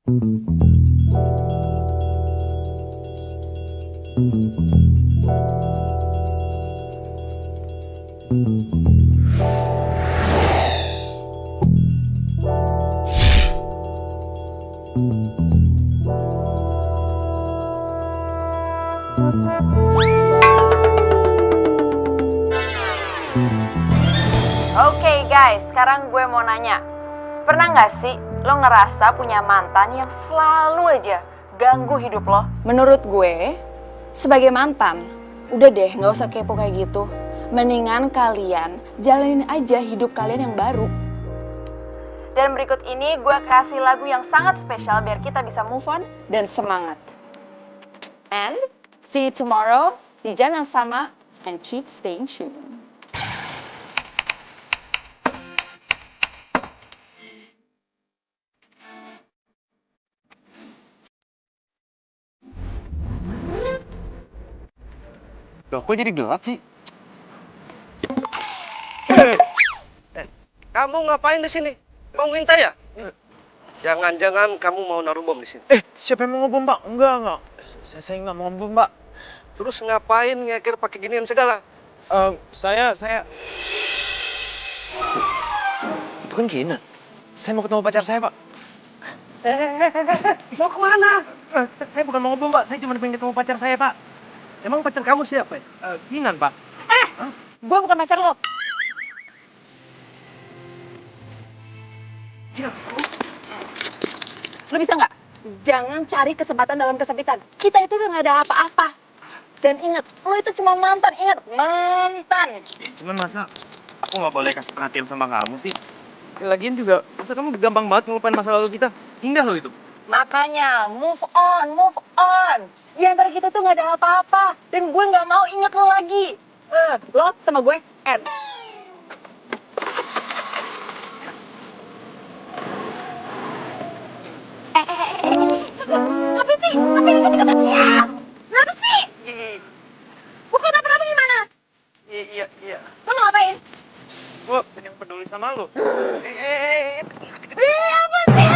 Oke guys, sekarang gue mau nanya. Pernah gak sih lo ngerasa punya mantan yang selalu aja ganggu hidup lo? Menurut gue, sebagai mantan, udah deh gak usah kepo kayak gitu. Mendingan kalian jalanin aja hidup kalian yang baru. Dan berikut ini gue kasih lagu yang sangat spesial biar kita bisa move on dan semangat. And see you tomorrow di jam yang sama and keep staying tuned. Loh, kok jadi gelap sih? Kamu ngapain di sini? Mau minta ya? Jangan-jangan kamu mau naruh bom di sini. Siapa yang mau ngebom, Pak? Enggak. Saya nggak mau ngebom, Pak. Terus ngapain ngekir pakai ginian segala? Saya... Itu kan Kinan. Saya mau ketemu pacar saya, Pak. Mau kemana? Saya bukan mau ngebom, Pak. Saya cuma pengen ketemu pacar saya, Pak. Emang pacar kamu siapa ya? Kinan, Pak. Gue bukan pacar lo. Lo bisa nggak? Jangan cari kesempatan dalam kesempitan. Kita itu udah nggak ada apa-apa. Dan ingat, lo itu cuma mantan. Ingat, mantan. Cuman masa aku nggak boleh kasih perhatian sama kamu sih? Lagian juga, masa kamu gampang banget ngelupain masa lalu kita? Indah loh itu. Makanya, move on. Di antara kita tuh nggak ada apa-apa. Dan gue nggak mau ingat lo lagi. Lo sama gue, end. Ngapain sih? Ngapain ikut-ikutan dia? Kenapa sih? Bukan apa-apa gimana? Iya. Lo mau ngapain? Gue pengen peduli sama lo. Apa sih?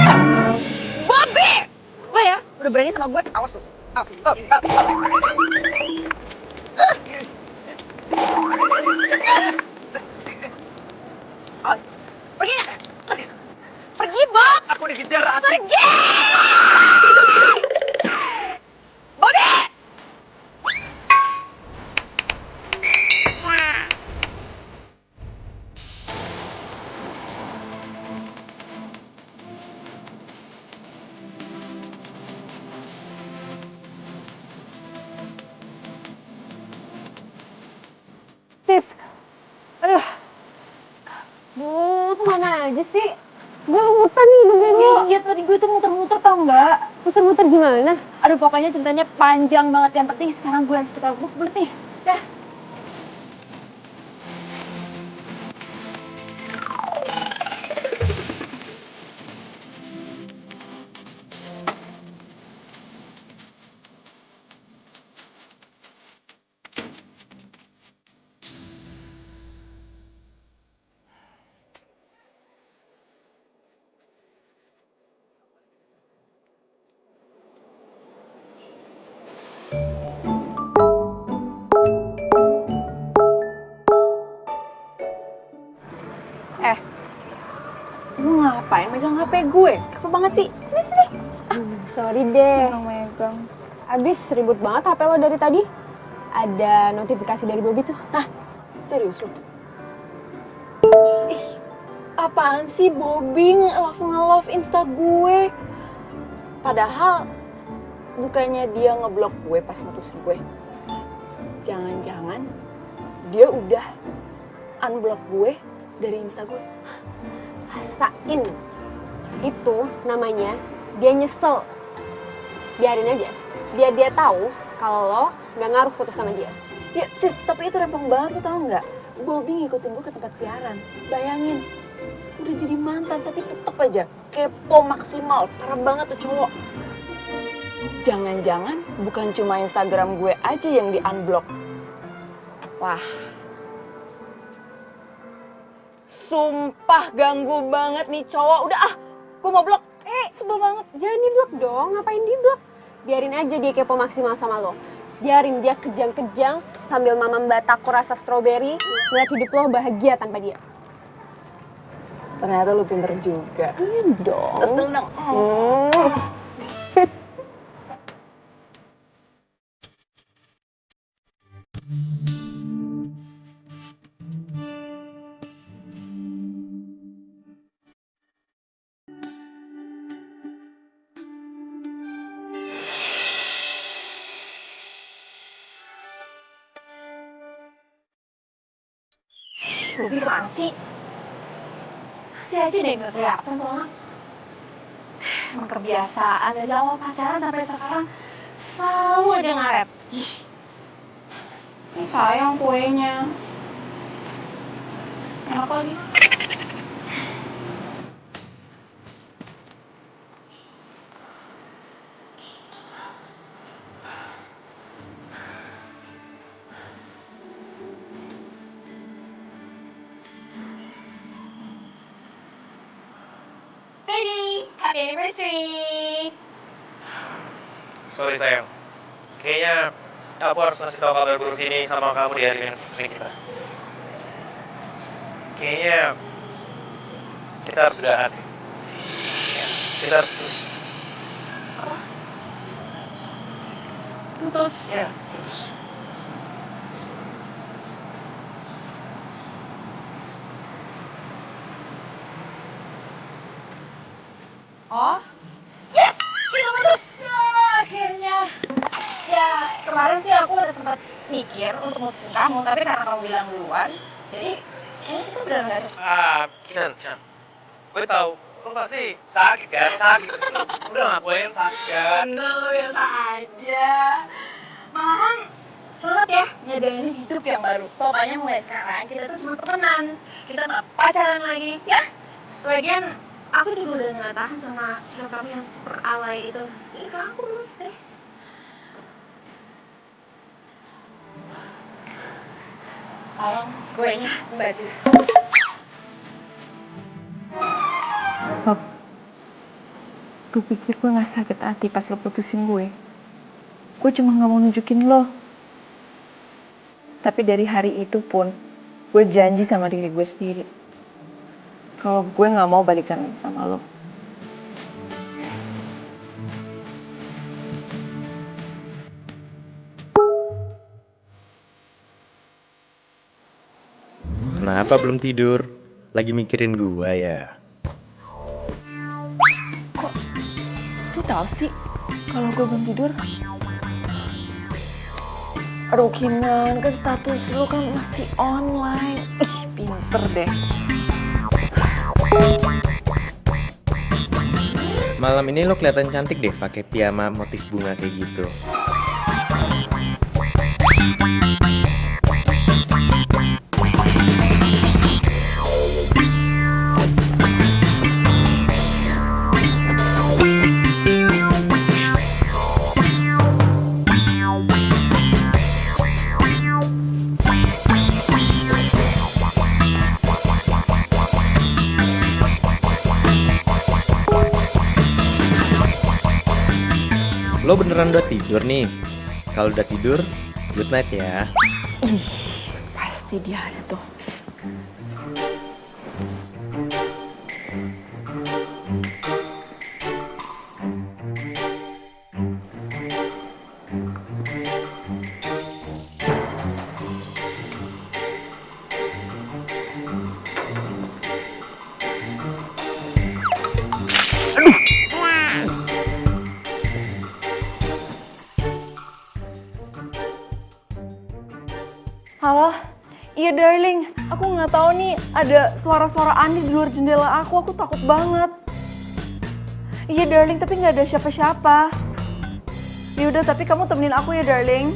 Bobby! Lo ya, udah berani sama gue, awas lo. Awas. Pergi! Pergi, Bob! Aku dikejar. Pergi! Bobby! Sis, aduh, kemana aja sih? Gue muter nih dengannya. Iya, tadi gue tuh muter-muter tau nggak? Muter-muter gimana? Aduh, pokoknya ceritanya panjang banget. Yang penting sekarang gue harus kita book nih. Dah. Lu ngapain megang HP gue? Kepo banget sih. Sini. Sorry deh, Megang. abis ribut banget HP lo dari tadi. Ada notifikasi dari Bobby tuh. Hah? Serius lu? Ih, apaan sih Bobby nge-love Insta gue? Padahal bukannya dia ngeblok gue pas mutusin gue. Jangan-jangan dia udah unblock gue dari Insta gue. Rasain. Itu namanya dia nyesel. Biarin aja. Biar dia tahu kalau lo nggak ngaruh putus sama dia. Ya sis, tapi itu rempong banget, lo tau nggak? Bobby ngikutin gue ke tempat siaran. Bayangin, udah jadi mantan tapi tetep aja kepo maksimal. Parah banget tuh cowok. Jangan-jangan bukan cuma Instagram gue aja yang di-unblock. Wah. Sumpah ganggu banget nih cowok. Udah gue mau blok. Sebel banget. Jangan diblok dong, ngapain diblok? Biarin aja dia kepo maksimal sama lo. Biarin dia kejang-kejang sambil mamam batako rasa stroberi, ngeliat hidup lo bahagia tanpa dia. Ternyata lu pinter juga. Iya dong. Kesel dong. Masih aja deh gak kelihatan tuh orang. Emang kebiasaan dari awal pacaran sampai sekarang selalu aja ngaret. Ih, sayang kuenya. Enak lagi. Baby, happy anniversary. Sorry sayang. Kayaknya aku harus ngasih tahu kabar buruk ini sama kamu di hari anniversary kita. Kayaknya kita harus udahan. Ya, kita harus putus. Putus. Ya, putus. Oh, yes, kita putus. Akhirnya. Ya, kemarin sih aku udah sempat mikir untuk mutusin kamu, tapi karena kamu bilang duluan, jadi kayaknya kita benar nggak cocok. Kinan. Gue tahu, lo pasti sakit kan? Sakit. Udah ngapain sakit kan? Enggak, lo biasa aja. Malahan selamat ya ngejalanin hidup yang baru. Pokoknya mulai sekarang kita tuh cuma temenan. Kita nggak pacaran lagi, ya? Lagian aku juga udah nggak tahan sama sikap kamu yang super alay itu. Jadi sekarang aku lulus deh. Sayang, kuenya mbak sih. Bob, lu pikir gue gak sakit hati pas lo putusin gue? Gue cuma gak mau nunjukin lo. Tapi dari hari itu pun, gue janji sama diri gue sendiri. Kalau gue gak mau balikan sama lo. Kenapa belum tidur? Lagi mikirin gua ya? Lu tau sih, kalau gue belum tidur? Aduh Kinan, kan status lu kan masih online. Ih, pinter deh. Malam ini lo kelihatan cantik deh pakai piyama motif bunga kayak gitu. Lo beneran udah tidur nih? Kalau udah tidur, good night ya. Ih, pasti dia ada tuh. Halo? Iya darling, aku nggak tahu nih ada suara-suara Andi di luar jendela aku takut banget. Iya darling, tapi nggak ada siapa-siapa. Yaudah, tapi kamu temenin aku ya darling.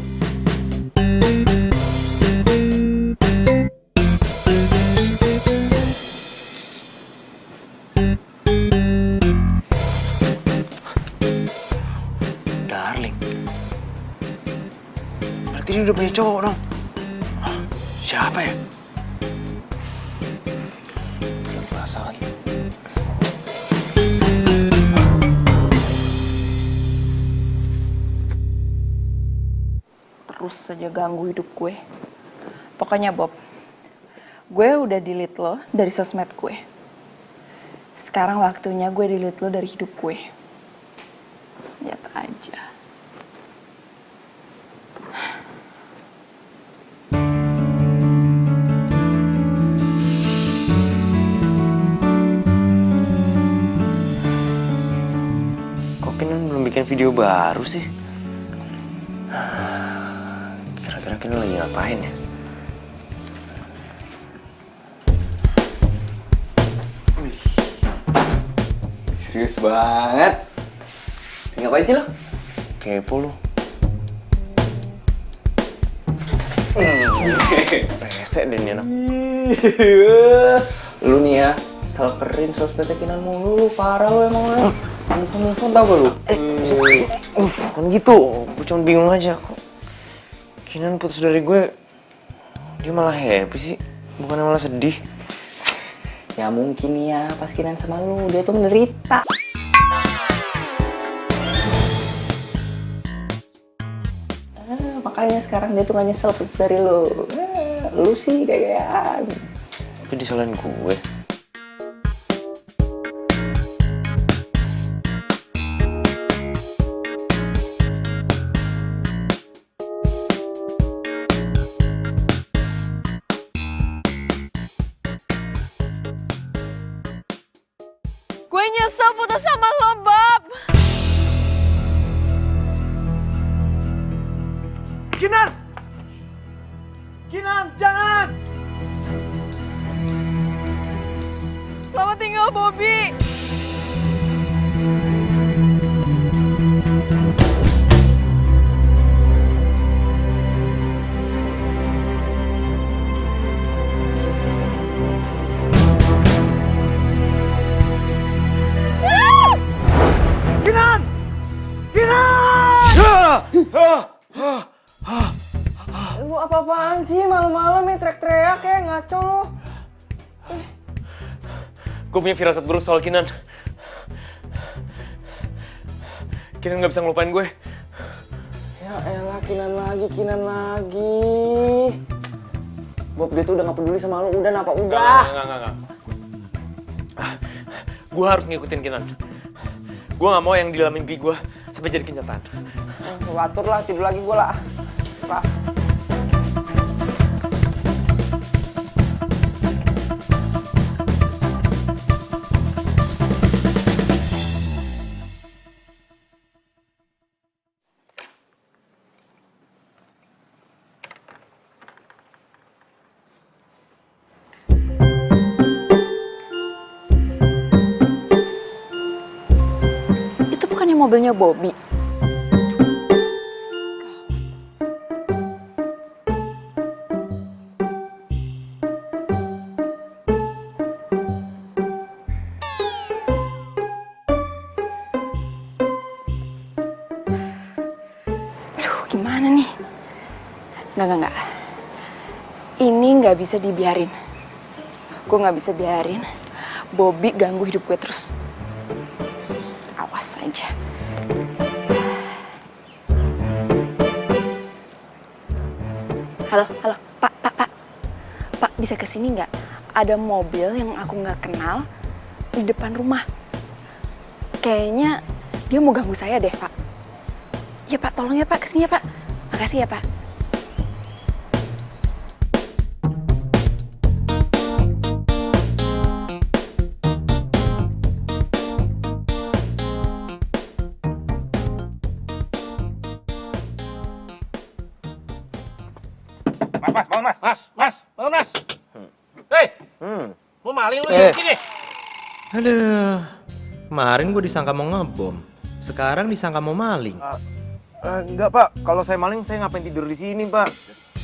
Darling. Berarti dia udah punya cowok dong. Siapa ya? Belum rasa lagi. terus saja ganggu hidup gue. Pokoknya Bob, gue udah delete lo dari sosmed gue. Sekarang waktunya gue delete lo dari hidup gue. Lihat aja. Kok Kinan belum bikin video baru sih? Kira-kira Kinan lagi ngapain ya? Serius banget. Ngapain sih lo? Kepo lu. Rese deh nih anak. Lu nih ya, stalkerin sosmednya Kinan mulu. Parah lu emang lu. Move-on tau gak lu? Kan gitu, gue cuma bingung aja kok. Kinan putus dari gue, dia malah happy sih, bukannya malah sedih. Ya mungkin ya, pas Kinan sama lu, dia tuh menderita. Makanya sekarang dia tuh gak nyesel putus dari lu. Lu sih kayak Tapi disalahin gue. Gue nyesel putus sama lo, Bob. Kinan! Kinan, jangan! Selamat tinggal, Bobby. Kinan! Kinan! lu apa-apaan sih malam-malam nih teriak-teriak ya ngaco lo. Gue punya firasat buruk soal Kinan. Kinan gak bisa ngelupain gue. Ya elah, Kinan lagi. Bob dia tuh udah gak peduli sama lu, udah napa udah. Enggak. Gue harus ngikutin Kinan. Gue gak mau yang di dalam mimpi gue sampai jadi kenyataan. Watur lah, tidur lagi gue lah. Serah. Itu bukannya mobilnya Bobby? Aduh, gimana nih? Enggak. Ini nggak bisa dibiarin. Gue nggak bisa biarin Bobby ganggu hidup gue terus. Awas aja. Halo, Pak, bisa kesini nggak? Ada mobil yang aku nggak kenal di depan rumah. Kayaknya dia mau ganggu saya deh, Pak. Ya Pak, tolong ya Pak, kesini ya Pak. Makasih ya Pak. Mas, bangun mas. Bangun mas. Hei, mau maling lu di sini? Aduh, kemarin gue disangka mau ngebom. Sekarang disangka mau maling. Enggak pak, kalau saya maling saya ngapain tidur di sini pak?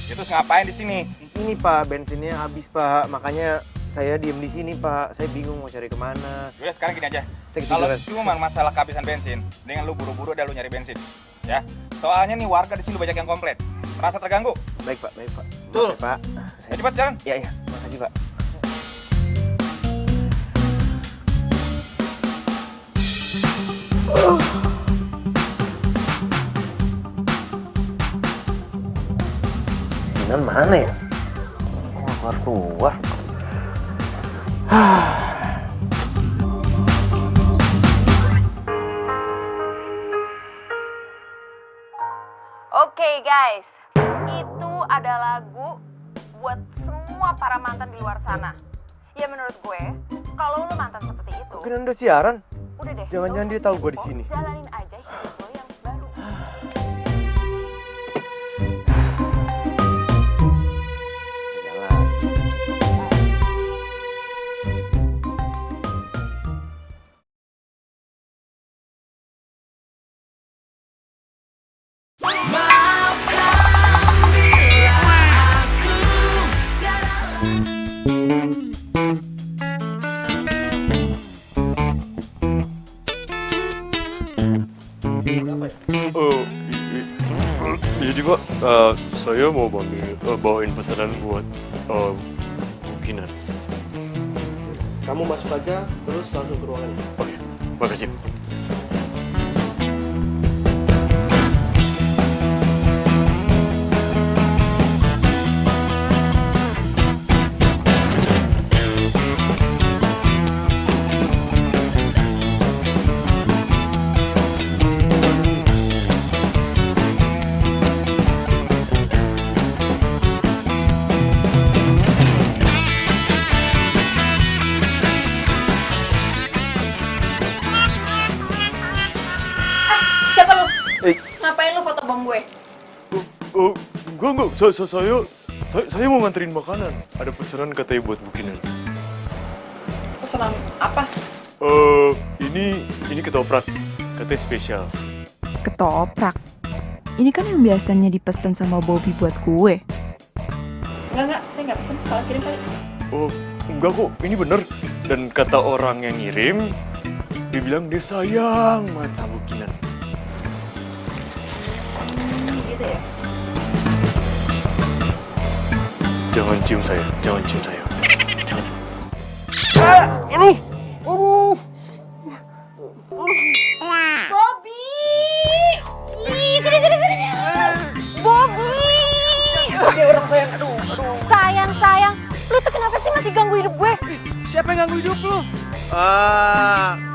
Itu ngapain di sini? Ini pak, bensinnya habis pak, makanya saya diem di sini pak. Saya bingung mau cari kemana. Udah sekarang gini aja. Saya Kalau ketiduran. cuma masalah kehabisan bensin, dengan lu buru-buru dah lu nyari bensin, ya. Soalnya nih warga di sini banyak yang komplain, merasa terganggu. Baik pak. Betul. Maaf ya, pak. Ayo cepat jalan. Iya, makasih pak. mantan mana ya? Keluar. Oke guys, itu ada lagu buat semua para mantan di luar sana. Ya menurut gue, kalau lo mantan seperti itu, Kinan udah siaran? udah deh. Jangan-jangan nggak dia usah tahu gue di kepo, sini. Jalanin aja hidup lo yang baru. Jadi Pak, saya mau bawain pesanan buat Kinan. Kamu masuk aja, terus langsung ke ruangan. Oke, makasih. Siapa lu? Eh. Ngapain lu foto bom gue? Enggak, saya mau nganterin makanan. Ada pesanan katanya buat Bu Kinan. Pesanan apa? Ini ketoprak, katanya spesial. Ketoprak. Ini kan yang biasanya dipesan sama Bobby buat gue. Enggak, saya nggak pesen, salah kirim kali. Oh, enggak kok, ini bener. Dan kata orang yang ngirim, dia bilang dia sayang banget sama Bu Kinan. Gitu ya? Jangan cium saya, jangan cium saya. Jangan. Bobby! Ih, sini. Bobby! Sayang. Lu tuh kenapa sih masih ganggu hidup gue? Siapa yang ganggu hidup lu?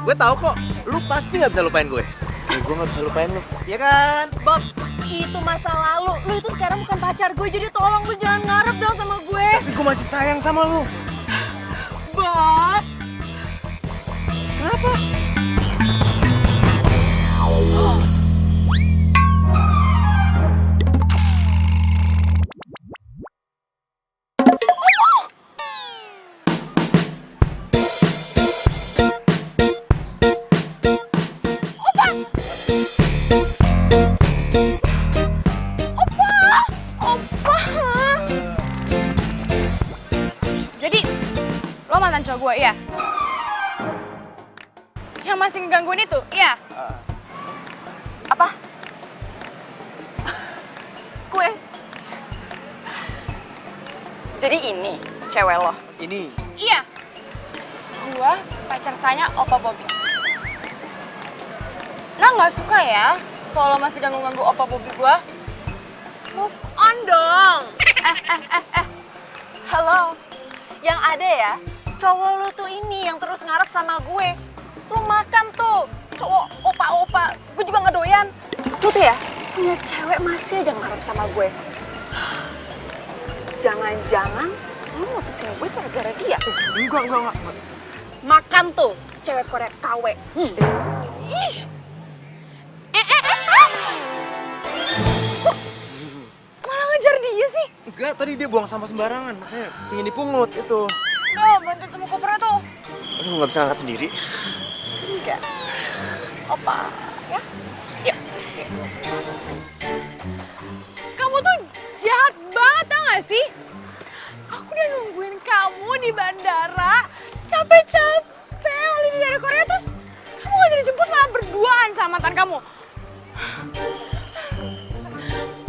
Gue tahu kok. Lu pasti nggak bisa lupain gue. Gue nggak bisa lupain lu. Iya kan? Bob, itu masa lalu. Lu itu sekarang bukan pacar gue, jadi tolong lu jangan ngarep dong sama gue. Tapi gue masih sayang sama lu. Bob! Kenapa? Jadi, lo mantan cowok gue, iya? Yang masih ngegangguin itu, iya? Apa? Gue? Jadi ini cewek lo? Ini. Iya. Gue pacar saya Opa Bobby. Lo nggak suka ya kalau lo masih ganggu-ganggu Opa Bobby gue? Move on dong. Halo? Yang ada ya, cowok lu tuh ini yang terus ngarep sama gue. Lu makan tuh, cowok opa-opa, gue juga nggak doyan. Lu tuh ya, punya cewek masih aja ngarep sama gue. Jangan-jangan lu mutusin gue gara-gara dia. Enggak. Makan tuh, cewek Korea KW. Ih. Malah ngejar dia sih. Enggak, tadi dia buang sampah sembarangan. Makanya pengen dipungut itu. Duh, bantuin sama kopernya tuh. Aduh, nggak bisa angkat sendiri. Enggak. Opa, ya? Yuk. Kamu tuh jahat banget, tau gak sih? Aku udah nungguin kamu di bandara, capek-capek oleh dari Korea, terus kamu gak jadi jemput malah berduaan sama mantan kamu.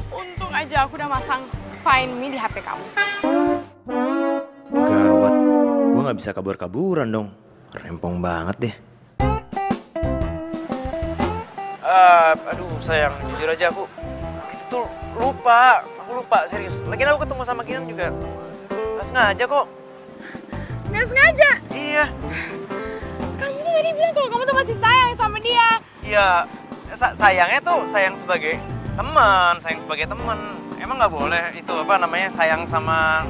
Untung aja aku udah masang Find Me di HP kamu. Gawat, gue nggak bisa kabur-kaburan dong. Rempong banget deh. Aduh sayang, jujur aja aku itu tuh lupa. Aku lupa serius. Lagian aku ketemu sama Kinan juga nggak sengaja kok. Nggak sengaja. Iya. Kamu tuh tadi bilang kalau kamu tuh masih sayang sama dia. Iya, sayangnya tuh sayang sebagai teman, sayang sebagai teman. Emang nggak boleh itu apa namanya sayang sama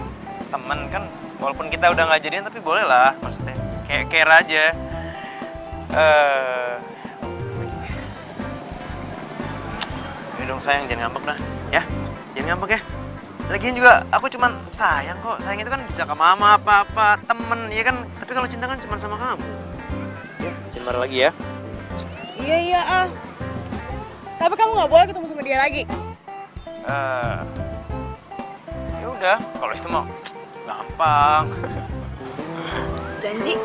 teman kan? Walaupun kita udah nggak jadian tapi boleh lah, maksudnya kayak care aja. Ini dong sayang, jangan ngambek dah, ya? Jangan ngambek ya. Lagian juga aku cuman sayang kok. Sayang itu kan bisa ke mama apa-apa, temen, ya kan? Tapi kalau cinta kan cuma sama kamu. Ya, jangan marah lagi ya. Iya ah. Tapi kamu nggak boleh ketemu sama dia lagi. Ya udah, kalau itu mau gampang. Janji.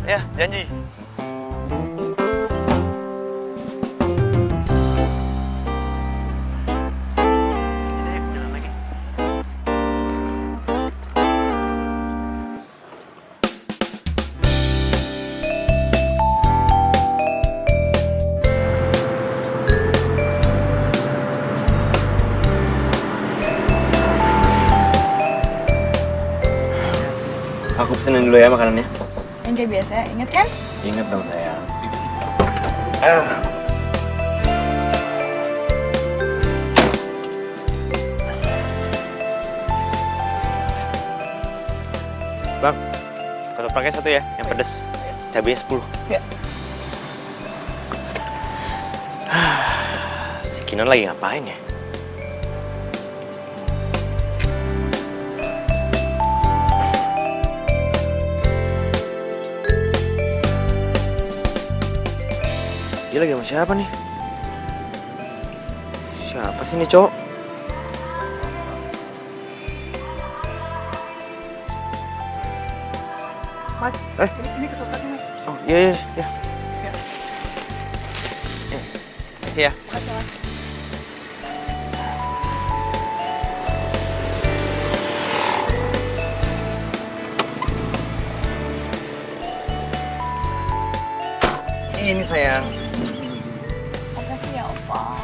Ya, janji. Yaudah, yuk, jalan lagi. Aku pesenin dulu ya makanannya. Yang kayak biasa, inget kan? Ingat dong sayang. Bang, ketopraknya satu ya, yang pedes. Cabenya 10. Ya. Si Kinan lagi ngapain ya? Dia lagi sama siapa nih? Siapa sih nih cowok? Mas, ini ketopraknya mas. Oh iya. Makasih ya. Ini sayang. Makasih ya, Opa.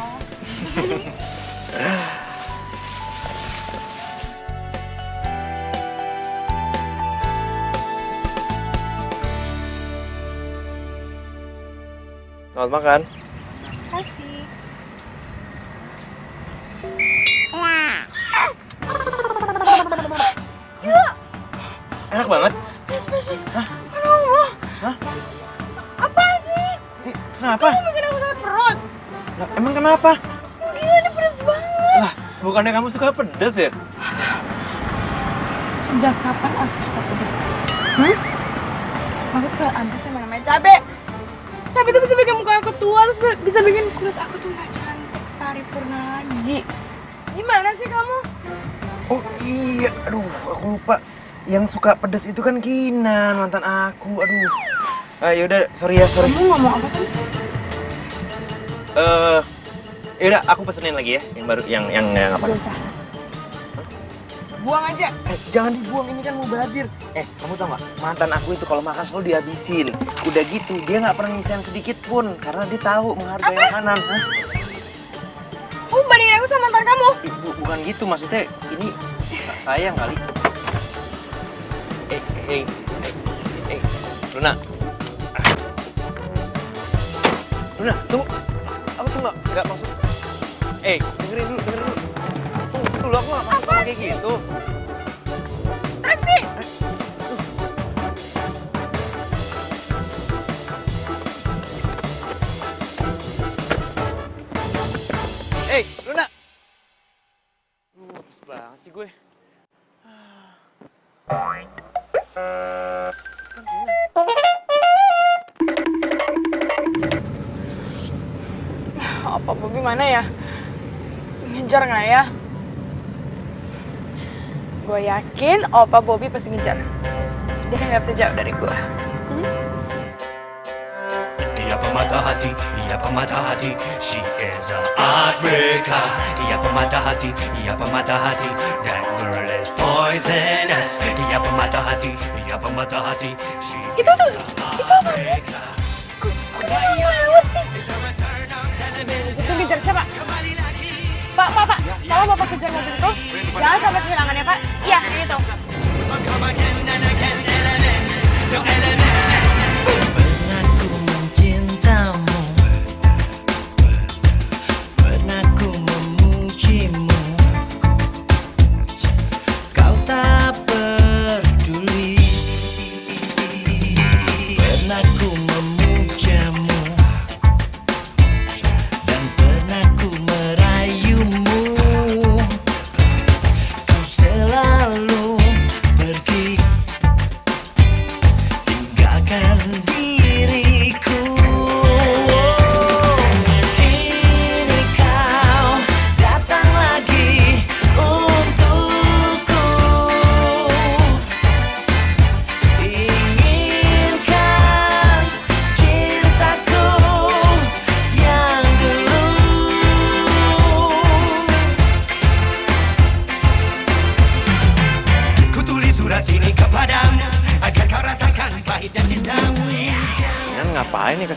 Selamat makan. Makasih. Enak banget. Kenapa? Kamu bikin aku sakit perut. Lah, emang kenapa? Gila, ini pedas banget. Lah, bukannya kamu suka pedas ya? Sejak kapan aku suka pedas? Aku tuh anti sama namanya cabe. Cabe itu bisa bikin muka aku tua, terus bisa bikin kulit aku tuh gak cantik, paripurna lagi. Gimana sih kamu? Oh iya, aduh aku lupa. Yang suka pedas itu kan Kinan, mantan aku. Aduh. Yaudah, sorry. Kamu ngomong apa kan? Yaudah, aku pesenin lagi ya, yang baru, yang apa? Gak usah. Buang aja. Jangan dibuang, ini kan mubazir. Kamu tau gak, mantan aku itu kalau makan selalu dihabisin. Udah gitu, dia nggak pernah nyisain sedikit pun, karena dia tahu menghargai makanan. Hah? Kamu bandingin aku sama mantan kamu? Bukan gitu, maksudnya ini sayang kali. Luna. Luna, tunggu. Aku tuh nggak maksud. Dengerin dulu. Tunggu dulu, aku nggak maksud kamu kayak gitu. Taksi! Luna. Apes banget sih gue. Apa Bobby mana ya? Ngejar nggak ya? Gue yakin Opa Bobby pasti ngejar. Dia kan nggak bisa jauh dari gue. Ia pemata hati, she is a heartbreaker. Ia pemata hati, that girl is poisonous. Ia pemata hati, she Itu apa? Kok dia mau lewat sih? Itu ngejar siapa? Pak, salah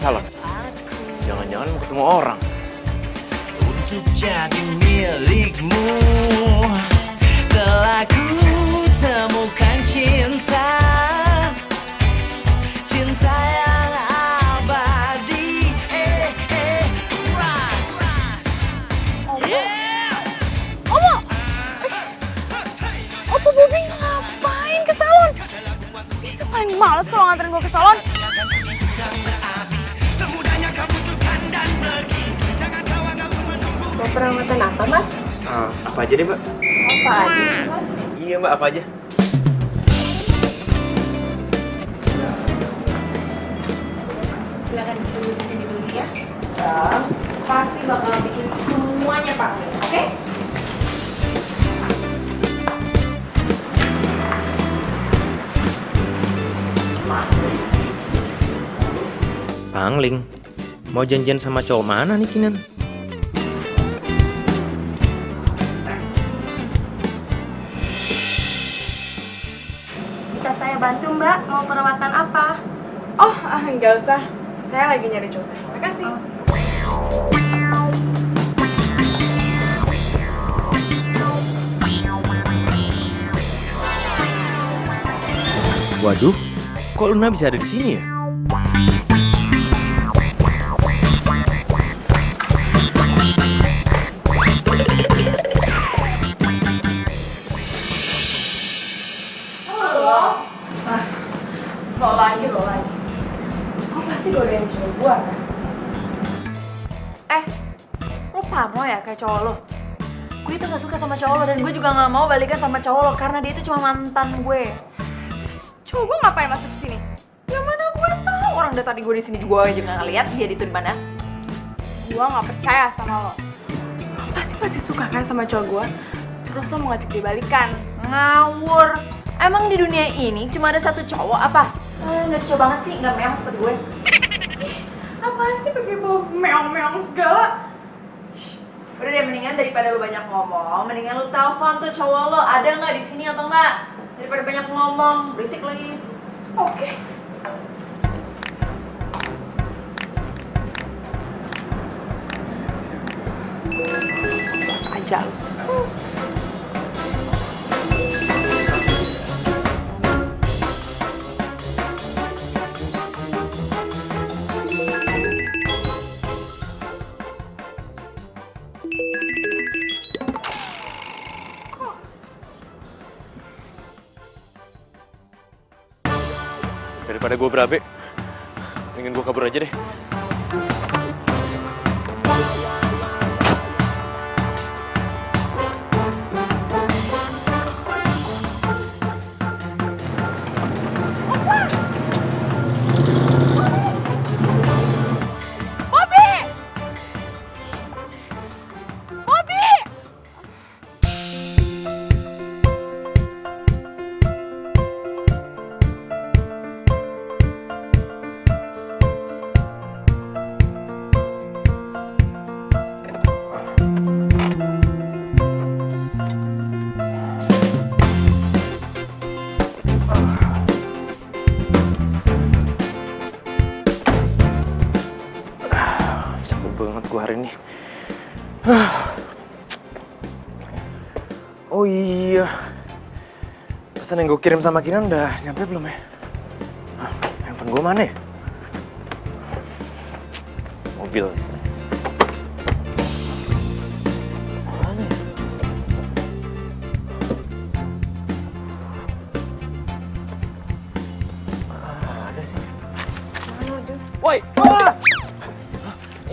salon. Jangan-jangan mau ketemu orang. Untuk jadi milikmu telah ku temukan cinta, cinta yang abadi. Rush. Yeah. Opo Bobby ngapain ke salon? Biasa paling males kalau nganterin gue ke salon. Mau perawatan apa, Mas? Apa aja deh, Mbak? Apa aja, Mas? Iya, Mbak, apa aja? Silakan duduk di sini dulu ya. Pasti bakal bikin semuanya pakai, oke? Pangling. Mau janjian sama cowok mana nih, Kinan? Bisa saya bantu Mbak? Mau perawatan apa? Oh, nggak usah. Saya lagi nyari cowok saya. Makasih. Waduh, kok Luna bisa ada di sini ya? Lo lagi. Lo pasti godain cowok gua kan? Lo parno ya kayak cowok lo? Gue itu gak suka sama cowok lo dan gue juga gak mau balikan sama cowok lo karena dia itu cuma mantan gue. Terus cowok gue ngapain masuk ke sini? Ya mana gue tahu, orang dari tadi gue di sini juga aja gak ngeliat dia itu di mana. Gue gak percaya sama lo. Pasti suka kan sama cowok gue? Terus lo mau ngajak dia balikan? Ngawur. Emang di dunia ini cuma ada satu cowok apa? Nggak cocok banget sih, nggak meong seperti gue. Apaan sih pakai bau meong-meong segala? Udah deh, mendingan daripada lu banyak ngomong, mendingan lu telepon tuh cowok lo ada nggak di sini atau nggak? Daripada banyak ngomong, berisik lagi. Oke. Bos aja lu. Daripada gue berabe, mendingan gue kabur aja deh. Banget gue hari ini. Oh iya, pesan yang gue kirim sama Kinan udah nyampe belum ya? Handphone gue mana ya? Mobil. Mana ya? Ada sih. Mana aja? Woi!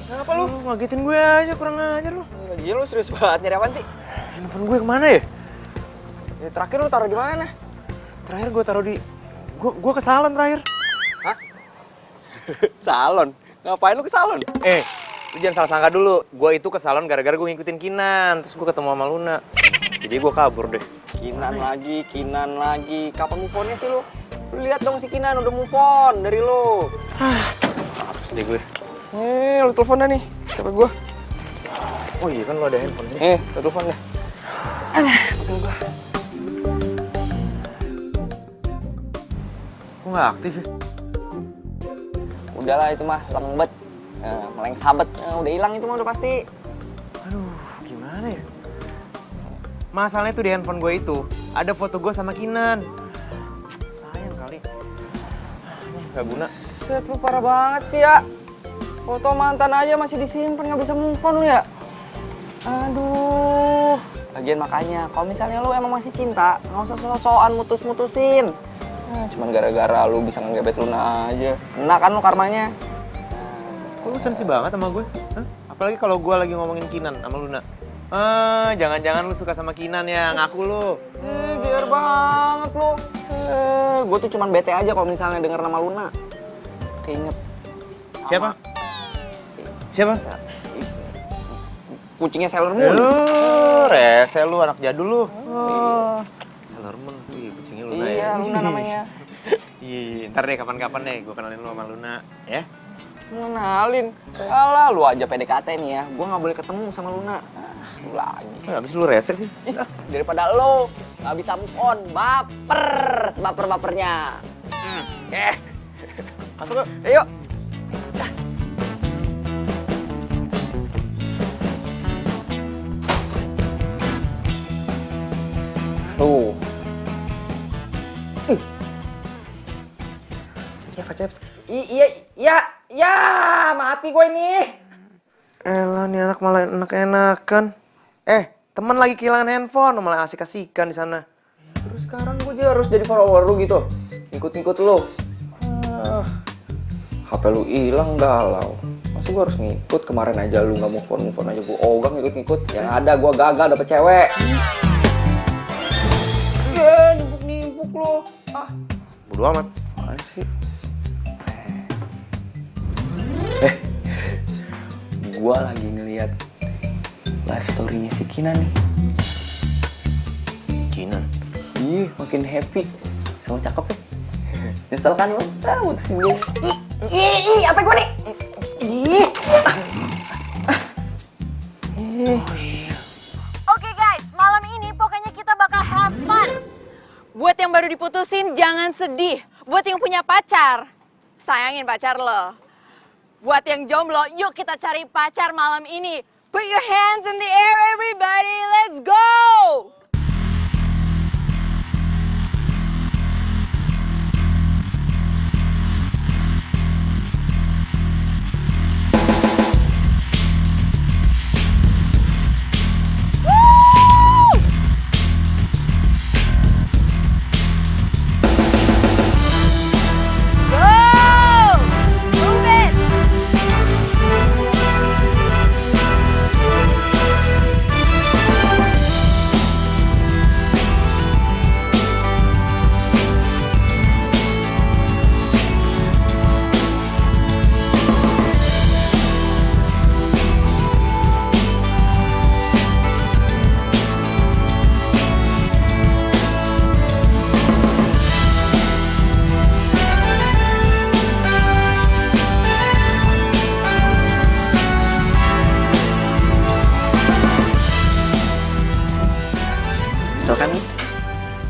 Kenapa lu? Ngagetin gue aja, kurang ajar lu. Gila lu serius banget, nyari apaan sih? Handphone gue kemana ya? Ya, terakhir lu taruh di mana? Terakhir gue taruh di... Gue ke salon terakhir. Hah? Salon? Ngapain lu ke salon? Lu jangan salah sangka dulu. Gue itu ke salon gara-gara gue ngikutin Kinan. Terus gue ketemu sama Luna. Jadi gue kabur deh. Kinan lagi. Kapan move on-nya sih lu? Lu lihat dong si Kinan udah move on dari lu. Apes deh gue. Lu telepon dah nih, siapa gua? Oh iya kan lu ada handphone sih. Lu telepon dah. Telepon gua. Kok nggak aktif ya? udahlah itu mah lembet, meleng sabet, udah hilang itu mah udah pasti. Aduh, gimana ya? Masalahnya tuh di handphone gue itu ada foto gue sama Kinan. Sayang kali. Ini gak guna. Set, lu parah banget sih ya. Foto mantan aja masih disimpan, nggak bisa move on lu ya. Aduh. Lagian makanya, kalau misalnya lu emang masih cinta, nggak usah sok-sokan mutusin. Cuman gara-gara lu bisa ngegebet Luna aja. Kena kan lu karmanya. Kok lu sensi banget sama gue? Hah? Apalagi kalau gue lagi ngomongin Kinan sama Luna. Jangan-jangan lu suka sama Kinan ya, ngaku lu. Biar banget lu. Gue tuh cuman bete aja kalau misalnya denger nama Luna. Keinget. Siapa? Siapa? Kucingnya Sailor Moon. Rese lu, anak jadul lu. Sailor Moon, kucingnya Luna ya. Iya, Luna namanya. Iya, ntar deh kapan-kapan deh gue kenalin lu sama Luna, ya. Kenalin? Alah, lu aja PDKT nih ya. Gue nggak boleh ketemu sama Luna. Lu lagi. Habis lu rese sih. Daripada lu nggak bisa move on, baper, sebaper-bapernya. Masuk yuk. Ayo. Tuh. Ya kacep. Iya, mati gue ini. Elah, nih anak malah enak-enakan. Teman lagi kehilangan handphone, malah asik-asikan di sana. Terus sekarang gue juga harus jadi follower lu gitu. Ikut-ikut lu. HP lu hilang galau. Masa gue harus ngikut? Kemarin aja lu nggak move on aja gue ogah ngikut-ngikut. Yang ada gue gagal dapet cewek. Nimpuk lu. Bodo amat. Apaan sih? Gue lagi ngeliat live story-nya si Kinan nih. Kinan? Ih, makin happy. Sama cakep ya. Nyesel kan lu? Mutusin dia. Ih, apa gue nih? Oke guys, malam ini pokoknya kita bakal have fun. Buat yang baru diputusin jangan sedih. Buat yang punya pacar, sayangin pacar lo. Buat yang jomblo, yuk kita cari pacar malam ini. Put your hands in the air everybody, let's go!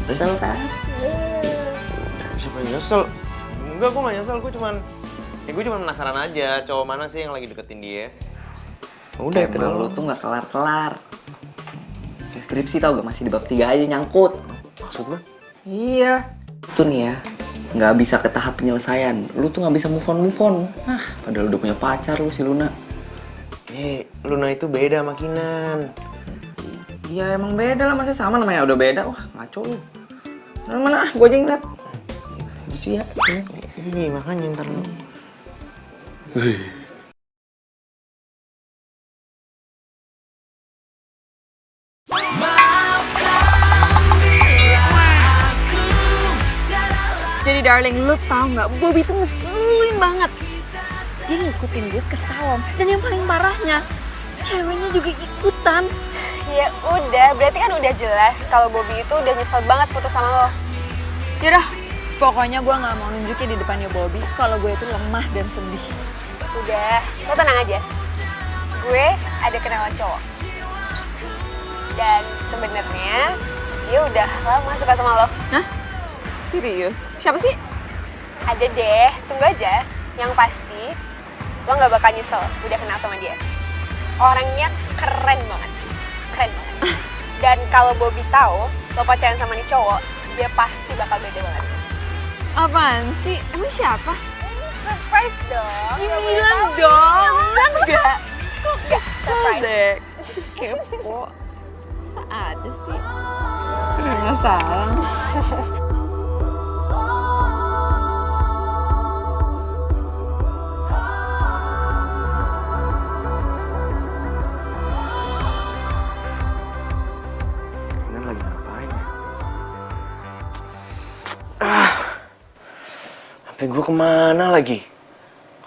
Nyesel kan? Siapa yang nyesel? Enggak, gue gak nyesel, gue cuman penasaran aja cowok mana sih yang lagi deketin dia. Udah itu lu tuh gak kelar-kelar. Skripsi tau gak, masih di bab 3 aja nyangkut. Maksud lo? Iya. Itu nih ya, gak bisa ke tahap penyelesaian. Lu tuh gak bisa move on. Padahal udah punya pacar lu si Luna. Luna itu beda sama Kinan. Iya emang beda lah, masa sama namanya udah beda. Wah ngaco lu. Mana gua aja ngeliat. Lucu ya. Iya makanya ntar lu. Jadi darling, lu tau gak, Bobby tuh ngeselin banget. Dia ngikutin gue ke salon. Dan yang paling parahnya, ceweknya juga ikutan. Ya udah, berarti kan udah jelas kalau Bobby itu udah nyesel banget putus sama lo. Yaudah, pokoknya gue gak mau nunjukin di depannya Bobby kalau gue itu lemah dan sedih. Udah, lo tenang aja. Gue ada kenalan cowok. Dan sebenarnya dia udah lama suka sama lo. Hah? Serius? Siapa sih? Ada deh, tunggu aja. Yang pasti, lo gak bakal nyesel udah kenal sama dia. Orangnya keren banget. Keren banget. Dan kalau Bobby tahu lo pacaran sama nih cowok, dia pasti bakal beda banget. Apaan sih? Emang siapa? Surprise dong. Ya Gak boleh bilang tahu. dong. Enggak. Kok Ya, kesel surprise. deh. Kepo. Masa ada sih? Udah penasaran. Kinan lagi ngapain ya? Sampai gue kemana lagi?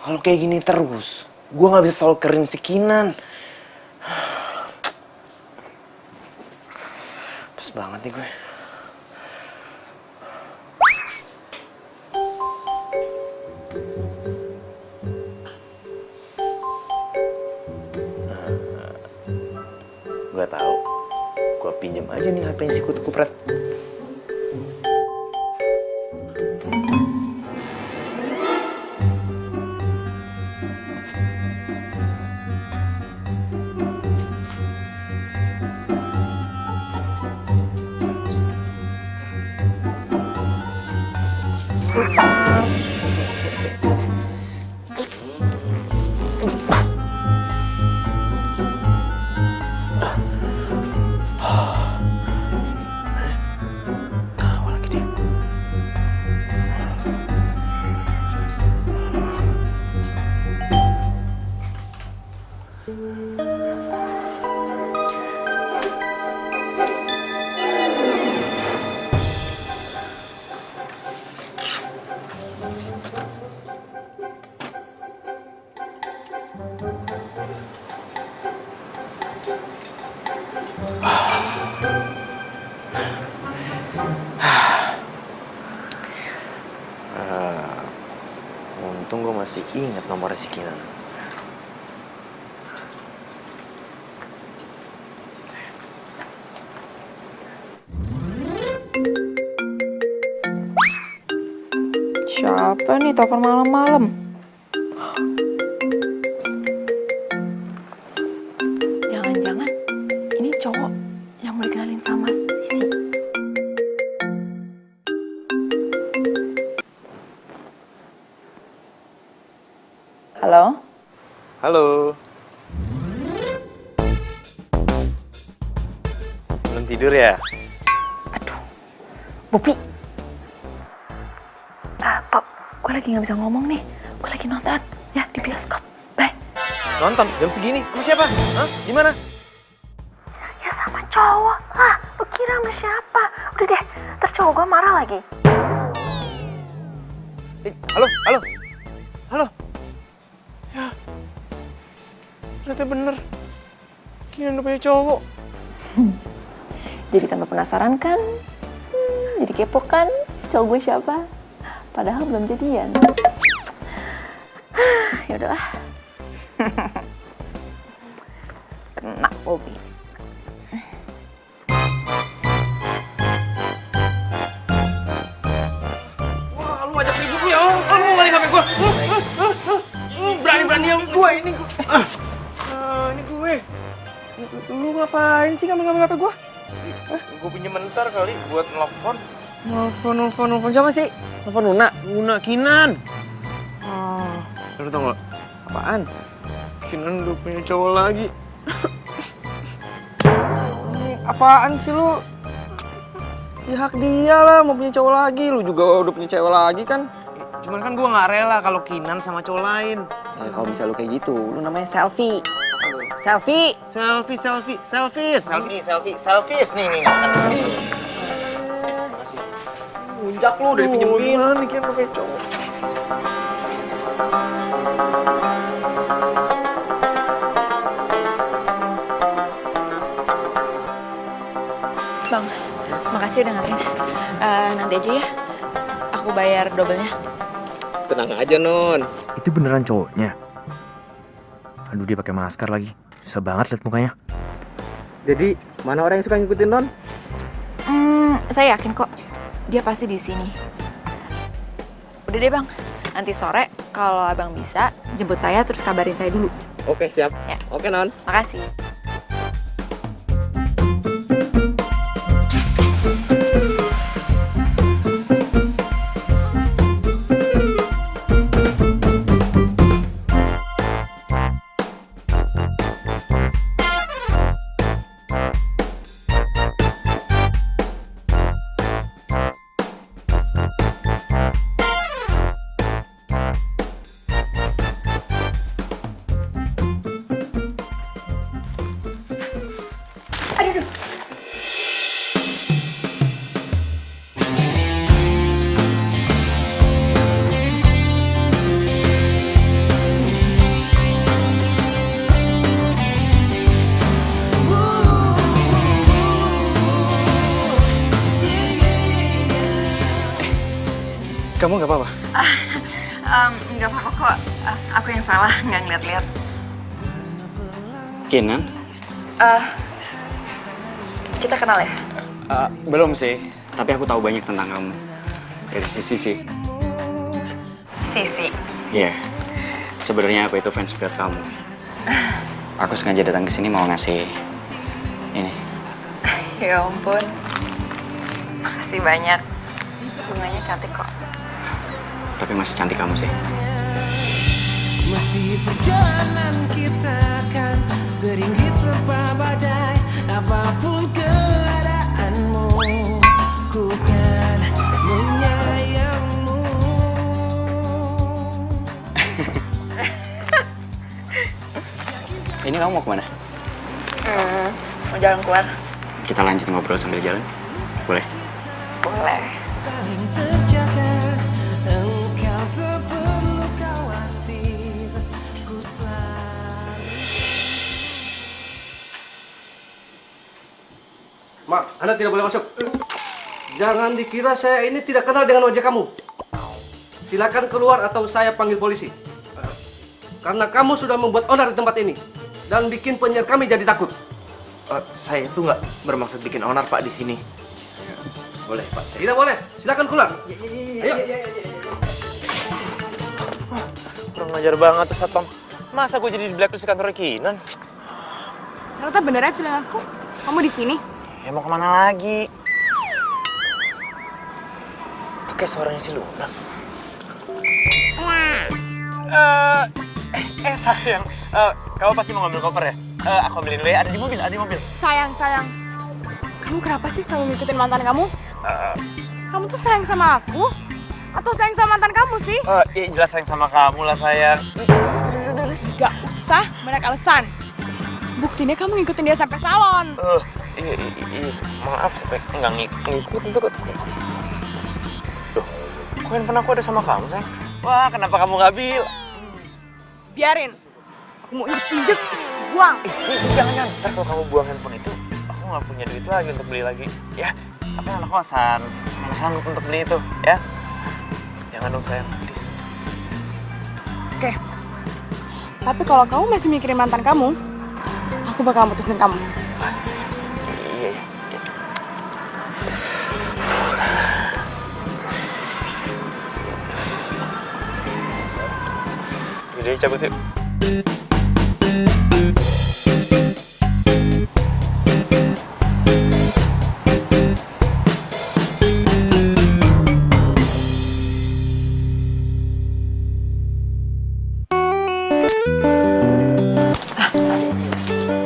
Kalau kayak gini terus, gue nggak bisa stalkerin si Kinan. Pas banget nih gue. Gue tahu. Gue pinjam aja nih HP si Kutu Kupret. Tawa lagi dia. Untung gue masih ingat nomor si Kinan. Siapa nih telepon malam-malam? Jangan-jangan ini cowok yang mau dikenalin sama Sisi. Halo? Halo. Belum tidur ya? Aduh, Bopi. Pop, gue lagi nggak bisa ngomong nih. Gue lagi nonton ya di bioskop. Bye. Nonton jam segini? Sama siapa? Hah? Gimana? Ya sama cowok lah. Lu kira sama siapa? Udah deh, ntar cowok gue marah lagi. Halo, halo, halo. Ya, ternyata bener. Kinan udah punya cowok. Jadi tambah penasaran kan? Jadi kepo kan? Cowok gue siapa? Padahal belum jadian. Ya udahlah. Kena Bobby. Wah, lu ajak ribut lu ya? Lu ngalih HP gua. Berani-berani yang gue ini. Ini gue. Lu ngapain sih ngambil HP gua? Gue pinjem bentar kali buat nelfon. Nelfon siapa sih? Nelfon Luna. Luna Kinan. Lu tau gak? Apaan? Kinan udah punya cowok lagi. Apaan sih lu? Ya hak dia lah mau punya cowok lagi. Lu juga udah punya cewek lagi kan? Cuman kan gue nggak rela kalau Kinan sama cowok lain. Ya, kalau bisa lu kayak gitu, lu namanya selfie. Selfie. Selfies nih. Makasih. Puncak lu udah dipinjemin. Gimana nih Kinan pakai cowok? Bang, makasih udah nganterin. Nanti aja ya, aku bayar double-nya. Tenang aja, Non. Itu beneran cowoknya? Aduh, dia pakai masker lagi. Susah banget liat mukanya. Jadi, mana orang yang suka ngikutin Non? Saya yakin kok, dia pasti di sini. Udah deh bang, nanti sore Kalau abang bisa, jemput saya terus kabarin saya dulu. Oke, siap. Ya. Oke, Non. Makasih. Kamu nggak apa-apa? Nggak apa-apa kok. Aku yang salah, nggak ngeliat-liat. Kinan? Kita kenal ya? Belum sih, tapi aku tahu banyak tentang kamu. Dari Sisi. Sisi. Iya, sebenarnya aku itu fans berat kamu. Aku sengaja datang ke sini mau ngasih ini. Ya ampun. Makasih banyak. Bunganya cantik kok. Tapi masih cantik kamu sih. Masih perjalanan kita kan sering diterpa badai. Apapun keadaanmu, ku kan menyayangmu. Ini kamu mau kemana? Mau jalan keluar? Kita lanjut ngobrol sambil jalan? Boleh? Boleh. Saling terjaga, engkau tak perlu khawatir, ku selalu. Mak, Anda tidak boleh masuk. Jangan dikira saya ini tidak kenal dengan wajah kamu. Silakan keluar atau saya panggil polisi. Karena kamu sudah membuat onar di tempat ini dan bikin penyiar kami jadi takut. Saya itu nggak bermaksud bikin onar Pak di sini. Boleh Pak. Tidak boleh. Silakan keluar. Ayo. Kurang ajar banget tuh Satpam. Masa gue jadi di blacklist kantor Kinan? Ternyata benernya feeling aku, kamu di sini. Ya mau kemana lagi? Itu kayak suaranya si Luna. Sayang, kamu pasti mau ngambil koper ya? Aku ambilin dulu ya, ada di mobil. Sayang. Kamu kenapa sih selalu ngikutin mantan kamu? Kamu tuh sayang sama aku? Atau sayang sama mantan kamu sih? Ya jelas sayang sama kamu lah sayang. Gak usah banyak alasan. Buktinya kamu ngikutin dia sampai salon. Iya, maaf sampai nggak ngikutin tuh. Loh, kok handphone aku ada sama kamu sayang? Wah, kenapa kamu nggak bilang? Biarin. Aku mau injek-injek, buang. Jangan. Ntar kalau kamu buang handphone itu, aku nggak punya duit lagi untuk beli lagi. Ya, aku anak kosan, mana sanggup untuk beli itu, ya? Jangan dong sayang, please. Oke. Tapi kalau kamu masih mikirin mantan kamu, aku bakal mutusin kamu. Iya. Udah cabut yuk.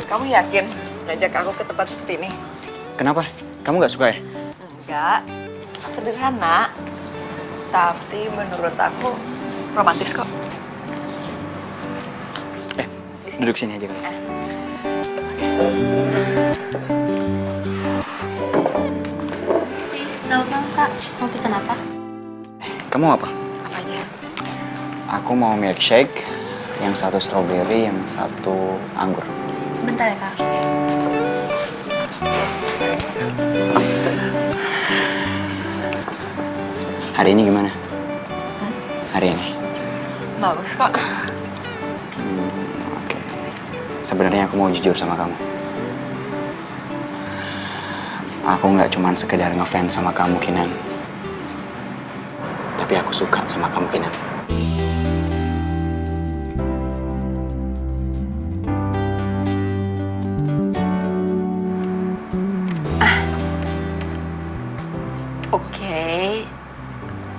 Kamu yakin ngajak aku ke tempat seperti ini? Kenapa? Kamu nggak suka ya? Enggak. Sederhana. Tapi menurut aku romantis kok. Duduk sini aja kali. Selamat malam Kak, mau pesan apa? Kamu mau apa? Apa aja? Aku mau milkshake, yang satu strawberry, yang satu anggur. Sebentar ya Kak. Hari ini gimana? Hari ini? Bagus kok. Oke. Sebenarnya aku mau jujur sama kamu. Aku nggak cuman sekedar ngefans sama kamu, Kinan. Tapi aku suka sama kamu, Kinan. Oke,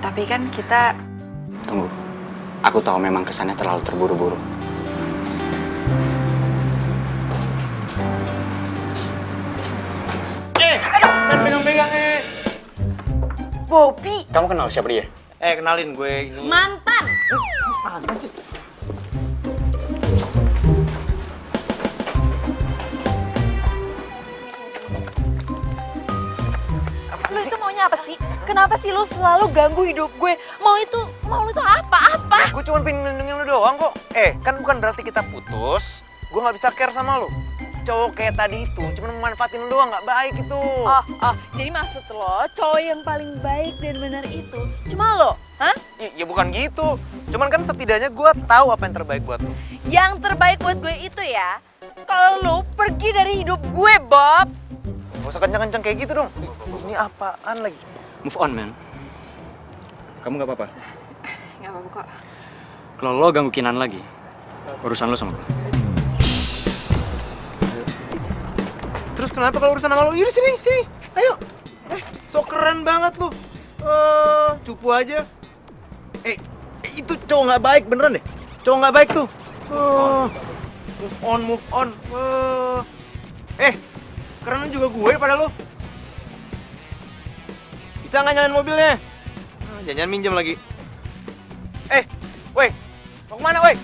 tapi kan kita... Tunggu, aku tahu memang kesannya terlalu terburu-buru. Main pegang-pegang Bobby, Kamu kenal siapa dia? kenalin gue ini. mantan. Mana sih? Lu itu maunya apa sih? Kenapa sih lu selalu ganggu hidup gue? Mau lu itu apa? Gue cuma pengen ngelindungin lu doang kok. Kan bukan berarti kita putus. Gue nggak bisa care sama lu. Cowok kayak tadi itu cuma memanfaatin lu doang, nggak baik itu. Jadi maksud lo cowok yang paling baik dan benar itu cuma lo? Hah? Ya bukan gitu. Cuman kan setidaknya gue tahu apa yang terbaik buat lu. Yang terbaik buat gue itu ya, kalau lu pergi dari hidup gue, Bob. Gak usah kenceng-kenceng kayak gitu dong. Ini apaan lagi? Move on, man. Kamu nggak apa-apa? Gak apa-apa kok. Kalau lo ganggu Kinan lagi, urusan lo sama gue. Terus kenapa kalau urusan sama lu? Yaudah sini. Ayo. So keren banget lu. Cupu aja. Itu cowok nggak baik beneran deh. Cowok nggak baik tuh. Move on. Keren juga gue pada lu. Bisa nggak nyalain mobilnya? Jangan minjem lagi. Woi, mau kemana, woi?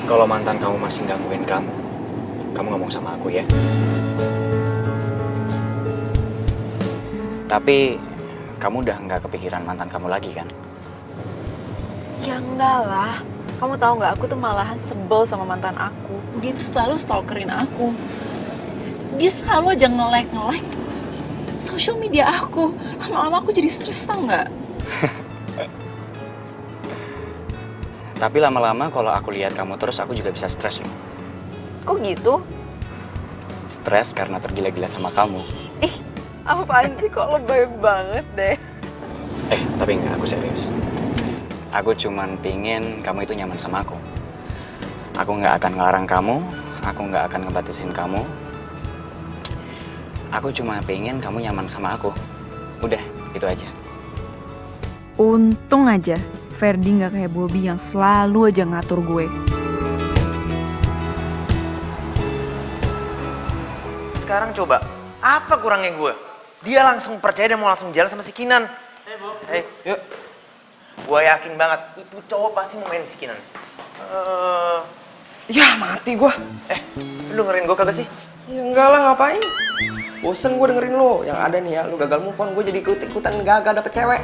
Kalau mantan kamu masih gangguin kamu ngomong sama aku ya. Tapi kamu udah nggak kepikiran mantan kamu lagi kan? Ya enggak lah. Kamu tahu nggak, aku tuh malahan sebel sama mantan aku. Dia tuh selalu stalkerin aku. Dia selalu aja nge-like social media aku. Lama-lama aku jadi stres, tau nggak? Tapi lama-lama kalau aku lihat kamu terus, aku juga bisa stres loh. Kok gitu? Stres karena tergila-gila sama kamu. Apaan sih, kok lebay banget deh. Tapi enggak, aku serius. Aku cuman pingin kamu itu nyaman sama aku. Aku nggak akan ngelarang kamu, aku nggak akan ngebatasin kamu. Aku cuma pingin kamu nyaman sama aku. Udah, itu aja. Untung aja Ferdi nggak kayak Bobby yang selalu aja ngatur gue. Sekarang coba, apa kurangnya gue? Dia langsung percaya dan mau langsung jalan sama si Kinan. Yuk. Gue yakin banget, itu cowok pasti mau main si Kinan. Ya mati gue. Lu dengerin gue kagak sih? Ya enggak lah, ngapain? Bosen gue dengerin lo. Yang ada nih ya, lu gagal move on, gue jadi ikut-ikutan gagal dapet cewek.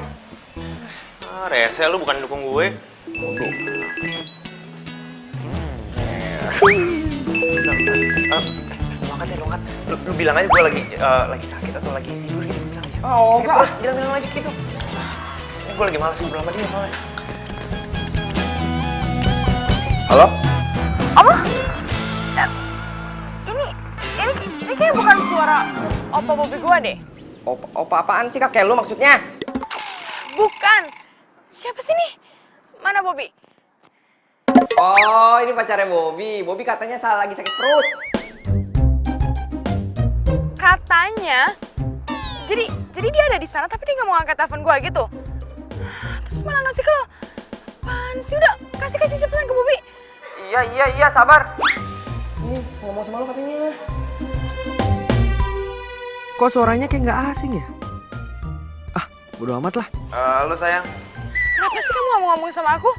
Rese lu bukan dukung gue. Lu angkat. Lu bilang aja gue lagi sakit atau lagi tidur gitu, bilang aja. Oh, enggak. Bilang aja gitu. Ini gue lagi males ngobrol sama dia soalnya. Halo? Apa? Ini kayak bukan suara opa Bobby gue deh. Opa apaan sih kakek lu maksudnya? Bukan. Siapa sih nih? Mana Bobby? Oh, ini pacarnya Bobby. Bobby katanya lagi sakit perut. Katanya. Jadi dia ada di sana tapi dia nggak mau angkat telepon gue gitu. Terus malah ngasih ke lo. Apaan sih, udah kasih cepetan ke Bobby. Iya, sabar. Ngomong sama lu katanya. Kok suaranya kayak nggak asing ya? Bodo amat lah. Lu sayang. Kenapa sih kamu nggak mau ngomong sama aku?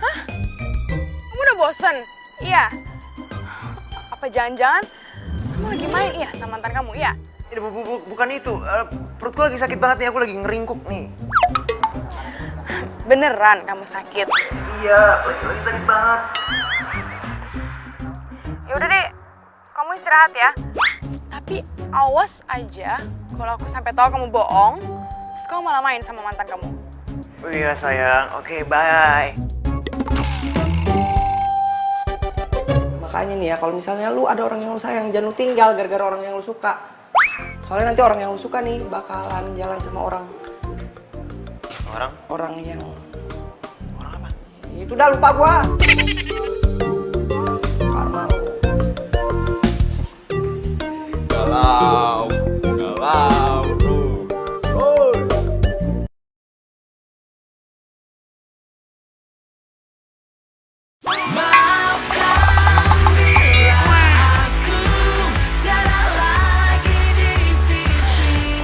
Hah? Kamu udah bosen? Iya. Apa jangan-jangan kamu lagi main sama mantan kamu, iya? Bukan itu. Perut gue lagi sakit banget nih, aku lagi ngeringkuk nih. Beneran kamu sakit? Iya, lagi sakit banget. Ya udah deh, kamu istirahat ya. Tapi awas aja kalau aku sampai tahu kamu bohong, terus kamu malah main sama mantan kamu. Oh iya sayang, oke, bye. Makanya nih ya, kalau misalnya lu ada orang yang lu sayang, jangan lu tinggal gara-gara orang yang lu suka. Soalnya nanti orang yang lu suka nih bakalan jalan sama orang Orang? yang... Orang apa? Itu dah lupa gua. Karma lu. Galau terus.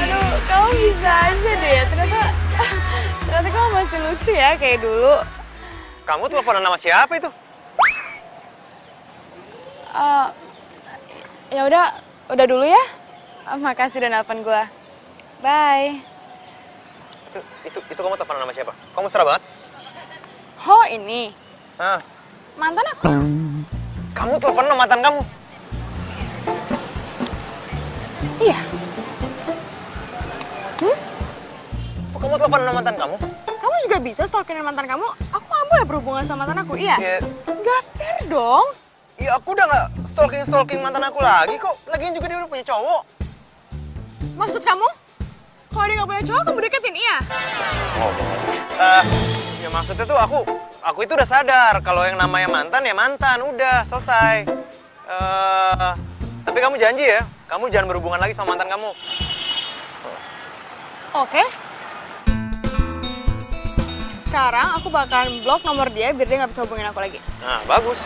Aduh, kamu bisa aja deh. Ternyata kamu masih lucu ya kayak dulu. Kamu teleponan sama siapa itu? Ya udah dulu ya. Makasih udah nelfon gue. Bye. Itu kamu teleponan sama siapa? Kamu mesra banget. Oh ini Hah? mantan aku. Kamu teleponan sama mantan kamu? Iya. Kok kamu teleponan sama mantan kamu? Kamu juga bisa stalkin mantan kamu? Aku nggak boleh berhubungan sama mantan aku, iya? Ya, Nggak fair dong. ya aku udah nggak stalking mantan aku lagi kok. Lagian juga dia udah punya cowok. Maksud kamu? Kalau dia nggak punya cowok, kamu deketin, iya? Ya maksudnya tuh aku itu udah sadar kalau yang namanya mantan ya mantan, udah selesai. Tapi kamu janji ya, kamu jangan berhubungan lagi sama mantan kamu. Oke. Sekarang aku bakalan blok nomor dia biar dia nggak bisa hubungin aku lagi. Nah, bagus.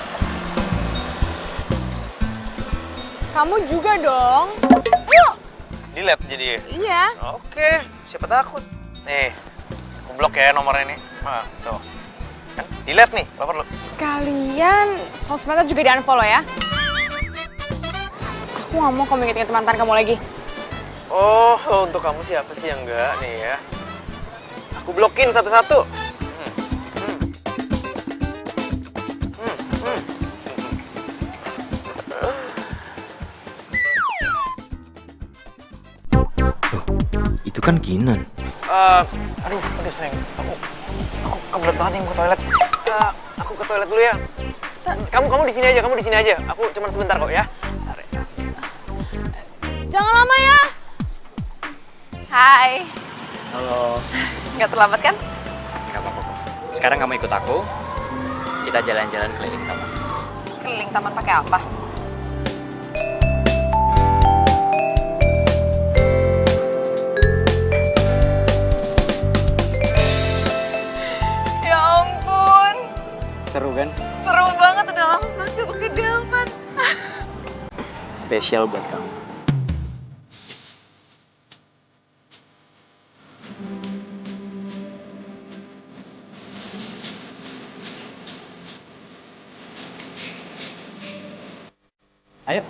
Kamu juga dong. Ayo! Delete jadi. Iya. Oke, siapa takut. Nih, aku blok ya nomornya nih. Tuh. Kan delete nih, lapor lu. Sekalian sosmednya juga di unfollow ya. Aku nggak mau kamu inget-inget mantan kamu lagi. Oh, untuk kamu siapa sih yang enggak nih ya? Aku blokin satu-satu. Itu kan Kinan. Aduh sayang, aku kebelet banget nih mau ke toilet. Aku ke toilet dulu ya. Kamu di sini aja, Aku cuma sebentar kok ya. Jangan lama ya. Hai. Halo. Nggak terlambat kan? Gak apa-apa kok. Sekarang kamu ikut aku. Kita jalan-jalan keliling taman. Keliling taman pakai apa? Ya ampun. Seru kan? Seru banget, udah lama banget gak pakai delman. Spesial buat kamu. Ayo.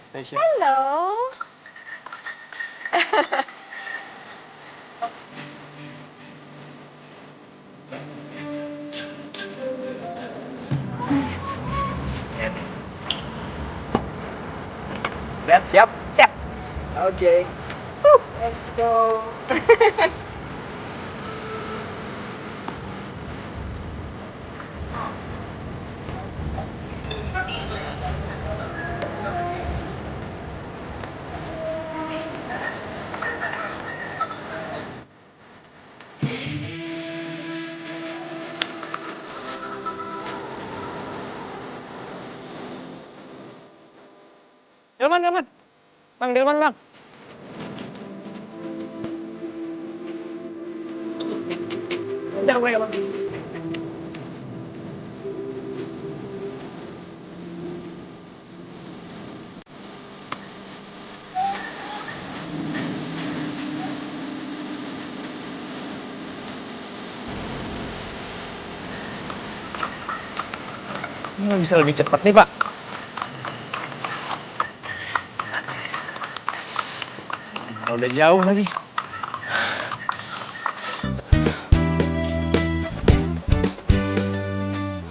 Spesial. Halo. Siap? Siap. Oke. Let's go. Delman. Bang, Delman, Bang. Jangan mereka, Bang. Ini nggak bisa lebih cepat nih, Pak. Udah jauh lagi.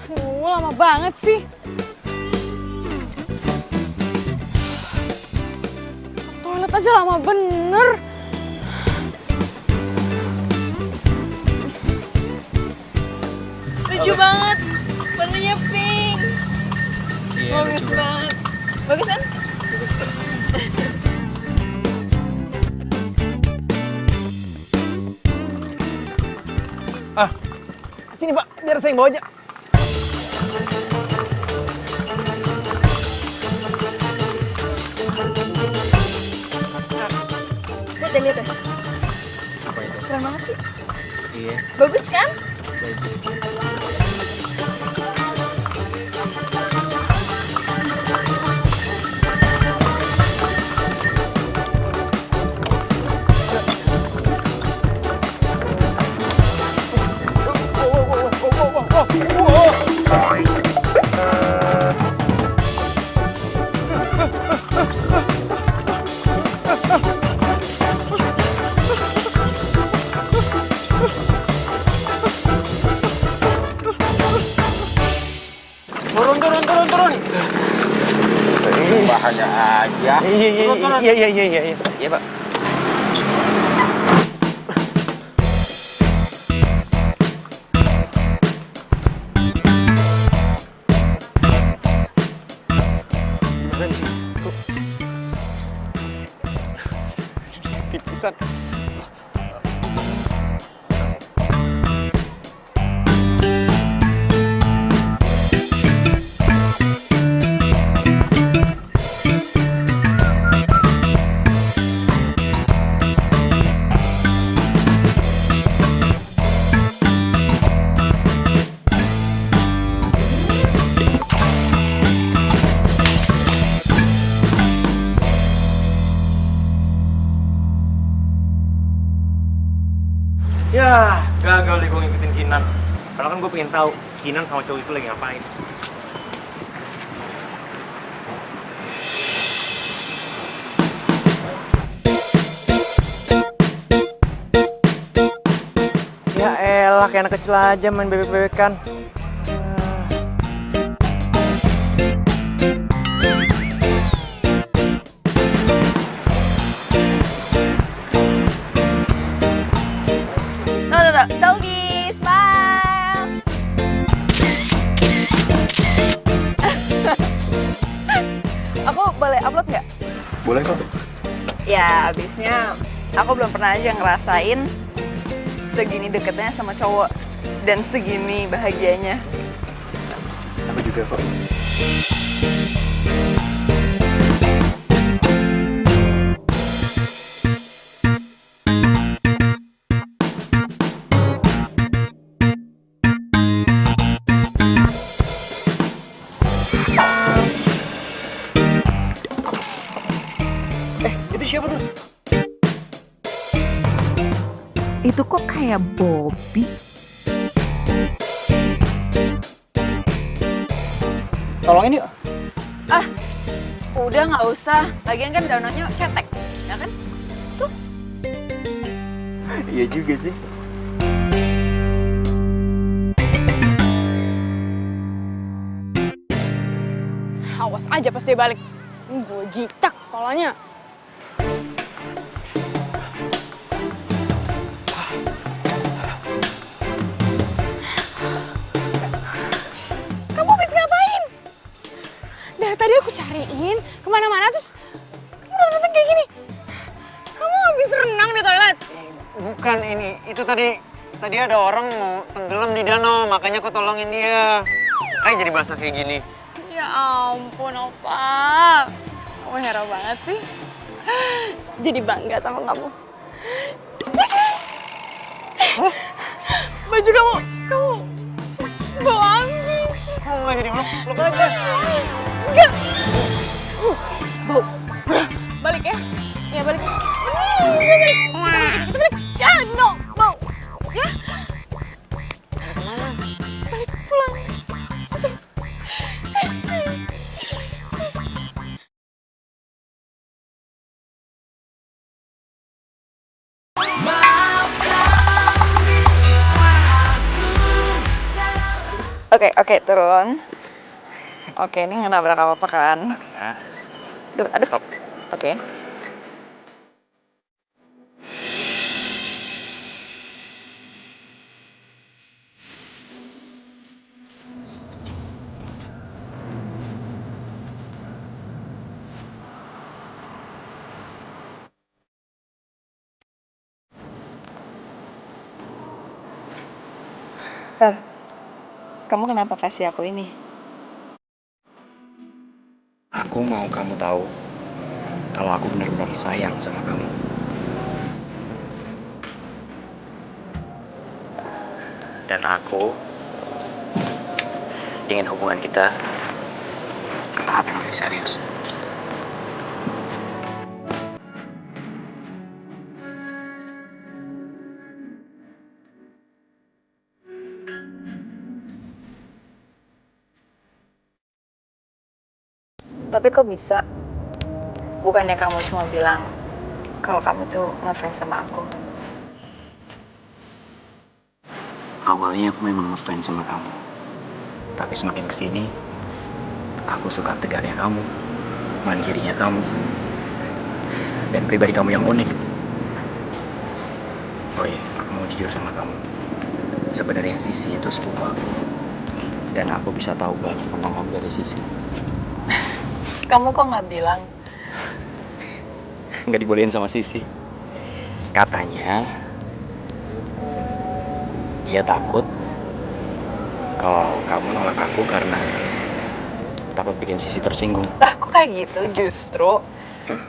Aduh, lama banget sih. Toilet aja lama bener. Lucu banget. Warnanya pink. Bagus banget. Bagus kan? Sini Pak, biar saya yang bawa aja. Lihat deh, lihat deh. Apa itu? Keren banget sih. Iya. Bagus kan? Turun. Bahaya aja. Iya, Pak. Tipisan. Ya, gagal deh gue ngikutin Kinan. Padahal kan gue pengen tahu Kinan sama cowok itu lagi ngapain. Ya elah, kayak anak kecil aja main bebek-bebekan. Tuh. Selfie, smile. Aku boleh upload nggak? Boleh kok. Ya, abisnya aku belum pernah aja ngerasain segini deketnya sama cowok dan segini bahagianya. Aku juga kok. Itu siapa tuh? Itu kok kayak Bobby? Tolongin yuk. Ah, udah nggak usah. Lagian kan downloadnya cetek, ya kan? Tuh. Iya juga sih. Awas aja pas dia balik. Gue jitak kepalanya. Kamu habis ngapain? Dari tadi aku cariin kemana-mana terus kamu udah nonton kayak gini. Kamu habis renang di toilet? Bukan ini, itu tadi ada orang mau tenggelam di danau, makanya aku tolongin dia. Kayak jadi basah kayak gini. Ya ampun, Nova. Kamu hero banget sih. Jadi bangga sama kamu. Baju kamu bau amis. Kamu nggak jadi peluk aja. Enggak. Bau. Balik ya. Ya balik. Kita balik. Ya, no, bau. Ya. Balik pulang. Situ. Oke, turun. Oke, ini nggak nabrak apa-apa kan? Aduh. Oke. Fer, Kamu kenapa kasih aku ini? Aku mau kamu tahu kalau aku benar-benar sayang sama kamu. Dan aku ingin hubungan kita ke tahap yang lebih serius. Tapi kok bisa? Bukannya kamu cuma bilang kalau kamu tuh ngefans sama aku. Awalnya aku memang ngefans sama kamu. Tapi semakin kesini, aku suka tegarnya kamu, mandirinya kamu, dan pribadi kamu yang unik. Oh iya, aku mau jujur sama kamu. Sebenarnya Sisi itu sepupu aku. Dan aku bisa tahu banyak tentang kamu dari Sisi. Kamu kok nggak bilang? Nggak dibolehin sama Sisi. Katanya, dia takut kalau kamu nolak aku karena takut bikin Sisi tersinggung. Lah, kok kayak gitu? Justru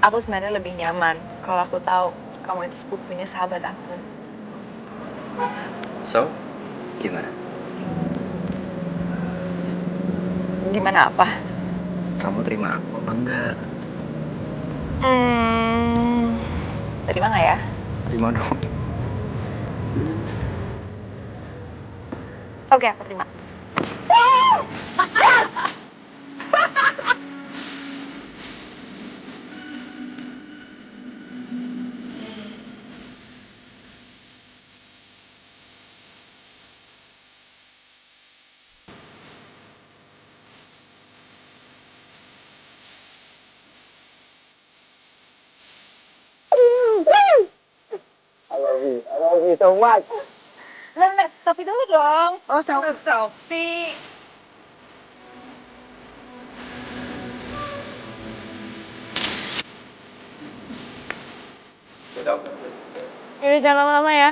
aku sebenarnya lebih nyaman kalau aku tahu kamu itu sepupunya sahabat aku. So, gimana? Gimana apa? Kamu terima aku apa enggak? Terima nggak ya? Terima dong. Oke, aku terima. I love you so much. Selfie dulu dong. Oh, selfie. Ini jangan lama-lama ya.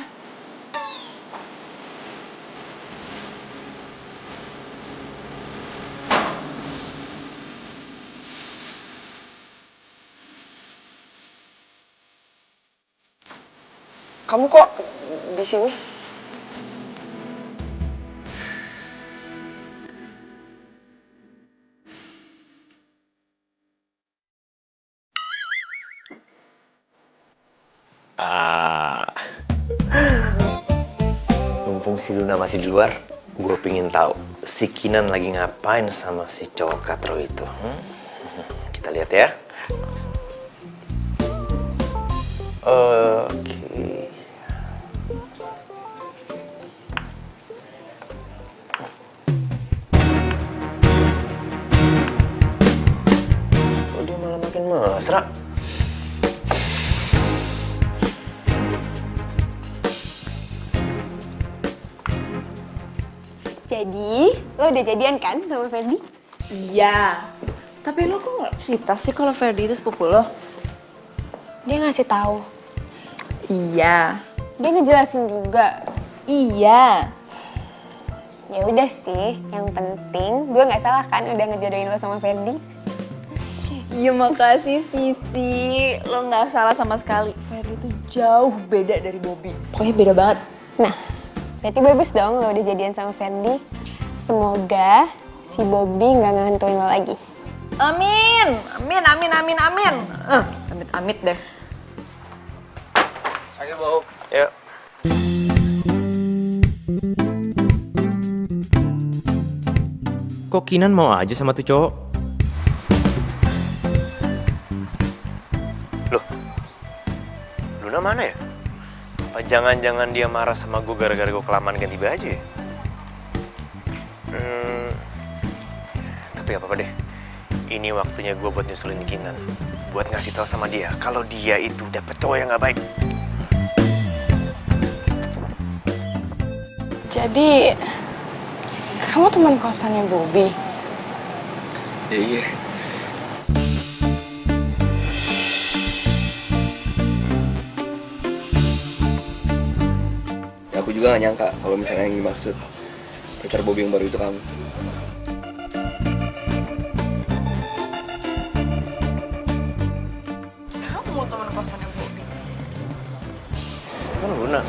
Kamu kok di sini? Mumpung si Luna masih di luar, gue pingin tahu si Kinan lagi ngapain sama si cowok katro itu. Kita lihat ya. Oke. Kok dia malah makin mesra? Jadi, lo udah jadian kan sama Ferdi? Iya. Tapi lo kok nggak cerita sih kalau Ferdi itu sepupu lo? Dia ngasih tahu. Iya. Dia ngejelasin juga. Iya. Ya udah sih, yang penting gue nggak salah kan udah ngejodohin lo sama Ferdi. Ya makasih Sisi. Lo nggak salah sama sekali. Ferdi itu jauh beda dari Bobby. Pokoknya beda banget. Nah, berarti bagus dong lo udah jadian sama Ferdi. Semoga si Bobby nggak ngehantuin lo lagi. Amin. Amin, amin, amin, amin. Amit-amit deh. Ayo, Bob. Yuk. Kok Kinan mau aja sama tuh cowok? Loh, Luna mana ya? Apa jangan-jangan dia marah sama gue gara-gara gue kelamaan ganti baju ya? Tapi gak apa-apa deh. Ini waktunya gue buat nyusulin Kinan. Buat ngasih tahu sama dia kalau dia itu dapet cowok yang gak baik. Jadi, kamu teman kosannya Bobby? Ya iya. Ya, aku juga gak nyangka kalau misalnya yang dimaksud pacar Bobby yang baru itu kamu. Kamu mau teman kosannya Bobby? Kan Luna.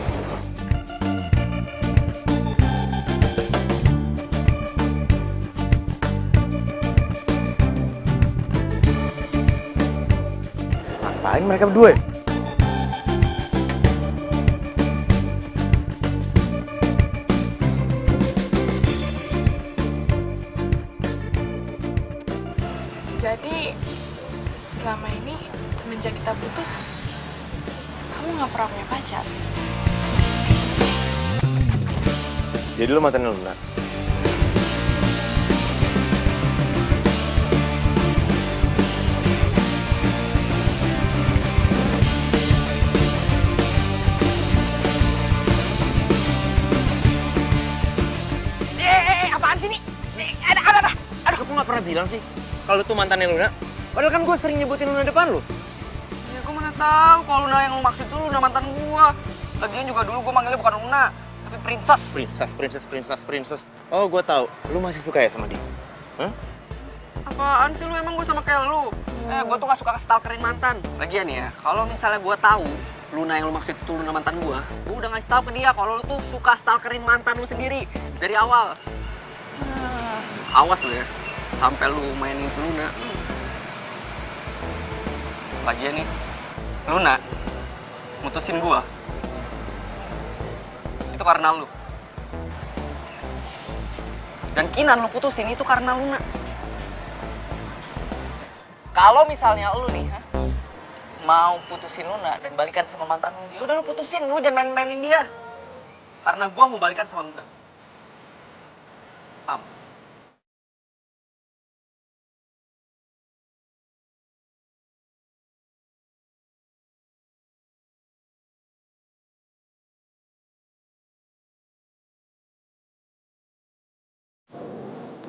Ngapain mereka berdua ya? Jadi selama ini semenjak kita putus, kamu nggak pernah punya pacar? Jadi lu mantannya Luna? Apaan sih nih? Ada. Aduh, aku nggak pernah bilang sih kalau tuh mantannya Luna. Padahal kan gue sering nyebutin Luna depan lu. Ya gue mana tahu kalau Luna yang lu maksud itu Luna mantan gua. Lagian juga dulu gue manggilnya bukan Luna, tapi Princess. Princess. Oh, gue tahu. Lu masih suka ya sama dia? Hah? Apaan sih lu, emang gue sama kayak lu? Gue tuh gak suka stalkerin mantan. Lagian ya, kalau misalnya gue tahu Luna yang lu maksud itu Luna mantan gue udah ngasih tahu ke dia kalau lu tuh suka stalkerin mantan lu sendiri dari awal. Awas lu ya, sampai lu mainin si Luna. Lagian nih, Luna mutusin gua itu karena lu. Dan Kinan lu putusin itu karena Luna. Kalau misalnya lu nih, mau putusin Luna dan balikan sama mantan lu, ya udah lu putusin, lu jangan main-mainin dia. Karena gua mau balikan sama Luna. Paham?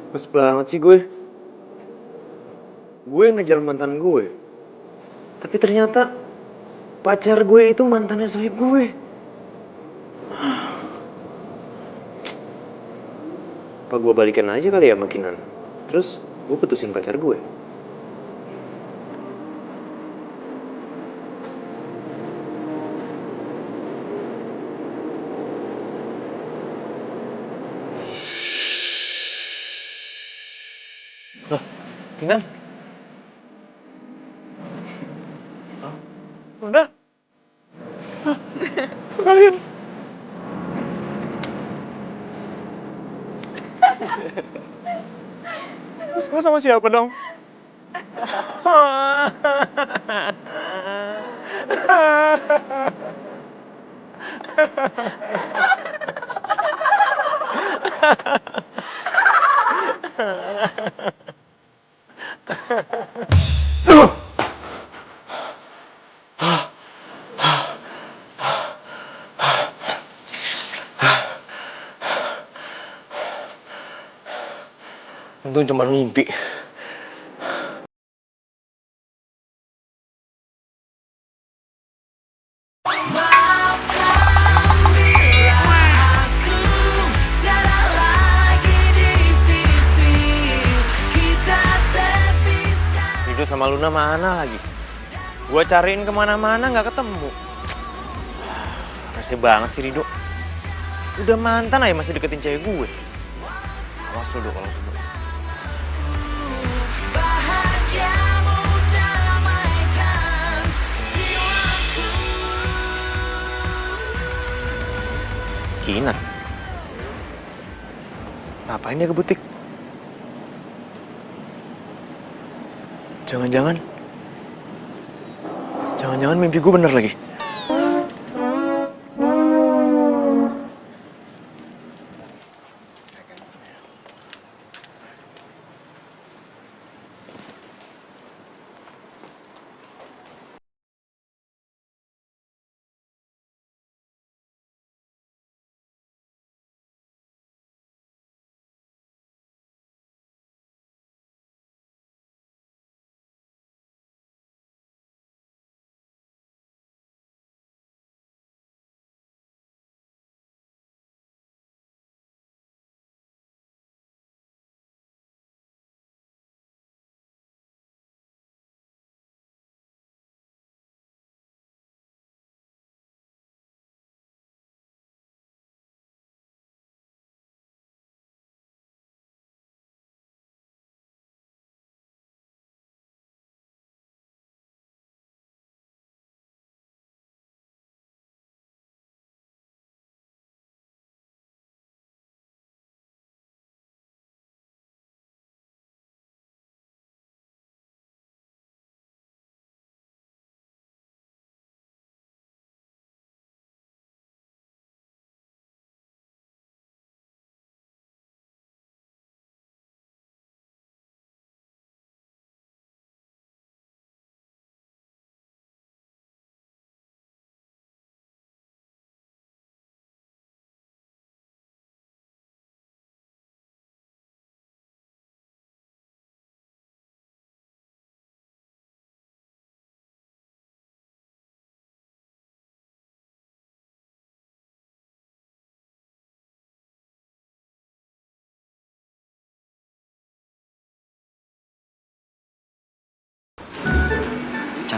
Males banget sih gue. Gue ngejar mantan gue. Tapi ternyata pacar gue itu mantannya sohib gue. Apa gue balikan aja kali ya sama Kinan? Terus gue putusin pacar gue. Loh, Kinan? Udah? Kalian? Terus sama siapa dong? Untung cuma mimpi. Rido sama Luna mana lagi? Gua cariin kemana-mana nggak ketemu. Rese banget sih Rido. Udah mantan aja masih deketin cewek gue. Awas lu kalau ketemu. Kinan? Ngapain dia ke butik? Jangan-jangan mimpi gue bener lagi.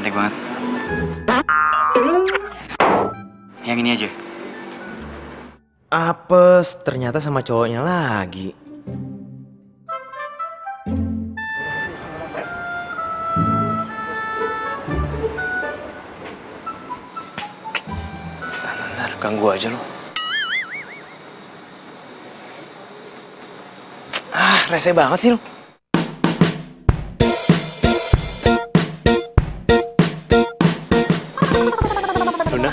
cantik banget. Yang ini aja. Apes, ternyata sama cowoknya lagi. Bentar, ganggu aja lo. Rese banget sih lo. Luna.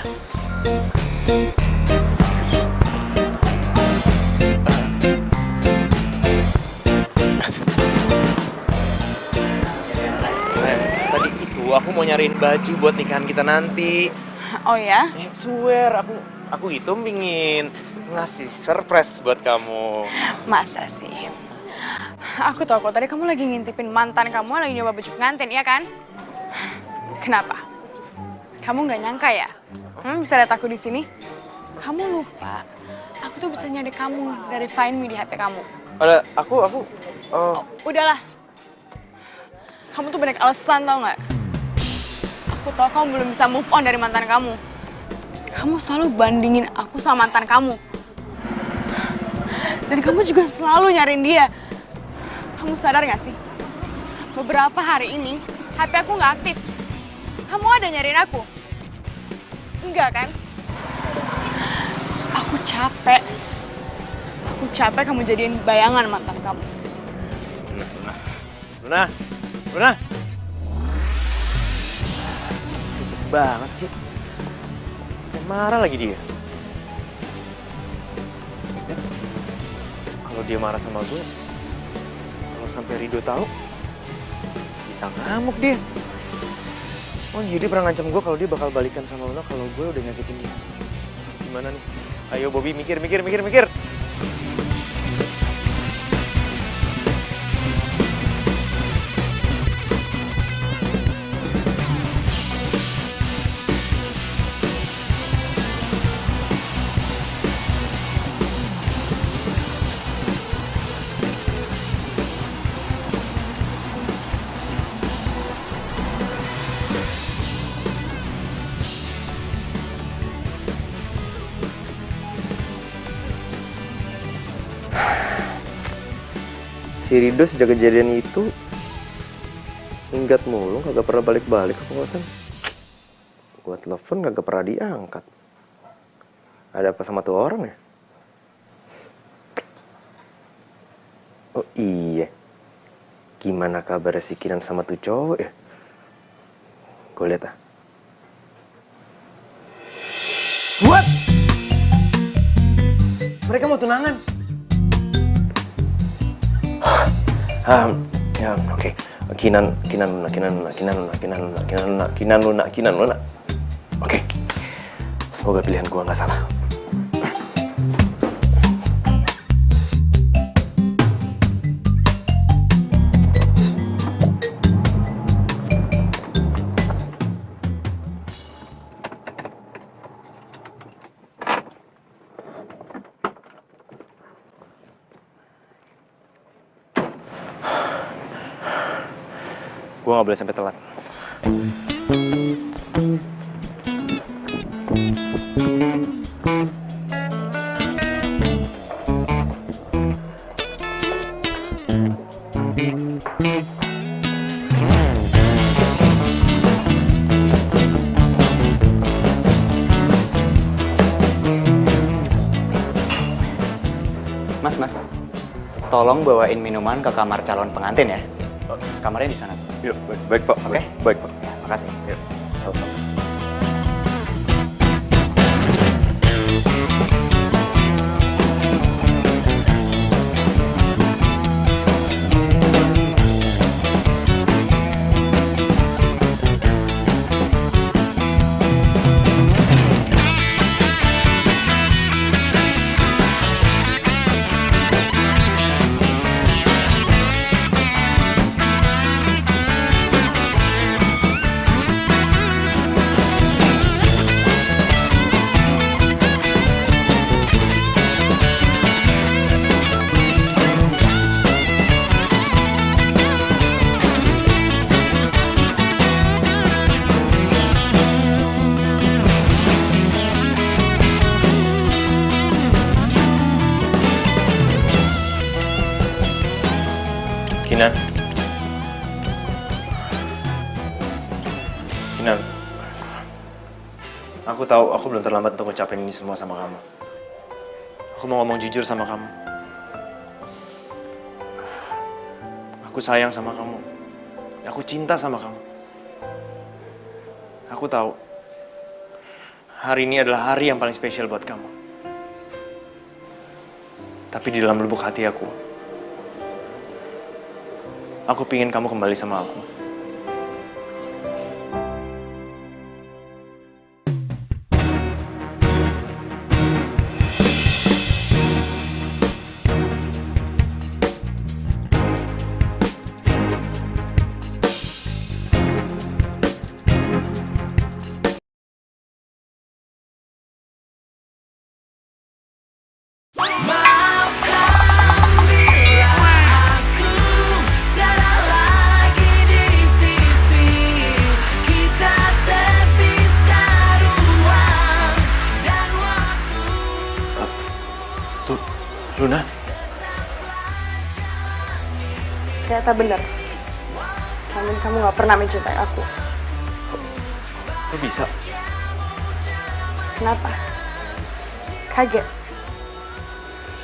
Sayang, tadi itu aku mau nyariin baju buat nikahan kita nanti. Oh ya? Swear, aku itu pingin ngasih surprise buat kamu. Masa sih? Aku tahu kok, tadi kamu lagi ngintipin mantan kamu lagi nyoba baju pengantin, ya kan? Kenapa? Kamu nggak nyangka ya? Bisa lihat aku di sini? Kamu lupa, aku tuh bisa nyari kamu dari Find Me di HP kamu. Ada, aku, Udahlah. Kamu tuh banyak alasan, tau nggak? Aku tahu kamu belum bisa move on dari mantan kamu. Kamu selalu bandingin aku sama mantan kamu. Dan kamu juga selalu nyariin dia. Kamu sadar gak sih? Beberapa hari ini, HP aku nggak aktif. Kamu ada nyariin aku? Enggak kan? Aku capek. Aku capek kamu jadiin bayangan mantan kamu. Luna. Banget sih. Marah lagi dia. Kalau dia marah sama gue, kalau sampai Rido tahu, bisa ngamuk dia. Oh iya, dia pernah ngancam gue kalau dia bakal balikan sama Luna kalau gue udah nyakitin dia. Gimana nih? Ayo Bobby, mikir. Si Rido sejak kejadian itu minggat mulu, kagak pernah balik-balik ke kosan. Gua telepon kagak pernah diangkat. Ada apa sama tuh orang ya? Oh iya, gimana kabar si Kinan sama tuh cowok ya? Gue lihat ah. What? Mereka mau tunangan? Ya, oke. Kinan Luna. Oke. Semoga pilihan gua nggak salah. Gue gak boleh sampai telat. Mas, tolong bawain minuman ke kamar calon pengantin ya. Kamarnya di sana. Yuk, baik Pak. Oke? Baik Pak. Ya, makasih. Yuk. tahu aku belum terlambat untuk ngucapin ini semua sama kamu. Aku mau ngomong jujur sama kamu. Aku sayang sama kamu. Aku cinta sama kamu. Aku tahu hari ini adalah hari yang paling spesial buat kamu. Tapi di dalam lubuk hati aku pingin kamu kembali sama aku. Luna, Ternyata benar. Selama ini kamu gak pernah mencintai aku. kok bisa? Kenapa? Kaget.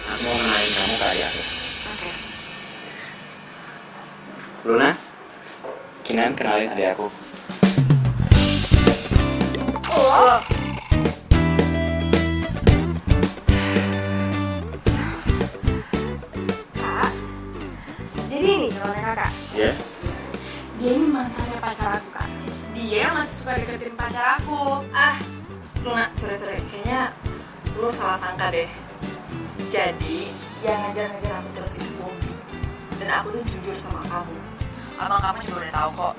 Aku mau kenalin kamu ke ayah aku. Luna, Kinan kenalin adik aku. Jadi ini calonnya kakak. Iya? Dia ini mantannya pacar aku kak. Terus dia yang masih suka deketin pacar aku. Luna, sorry, kayaknya lu salah sangka deh. Jadi, yang ngajar-ngajar aku terus itu Bobby. Dan aku tuh jujur sama kamu. Abang kamu juga udah tahu kok.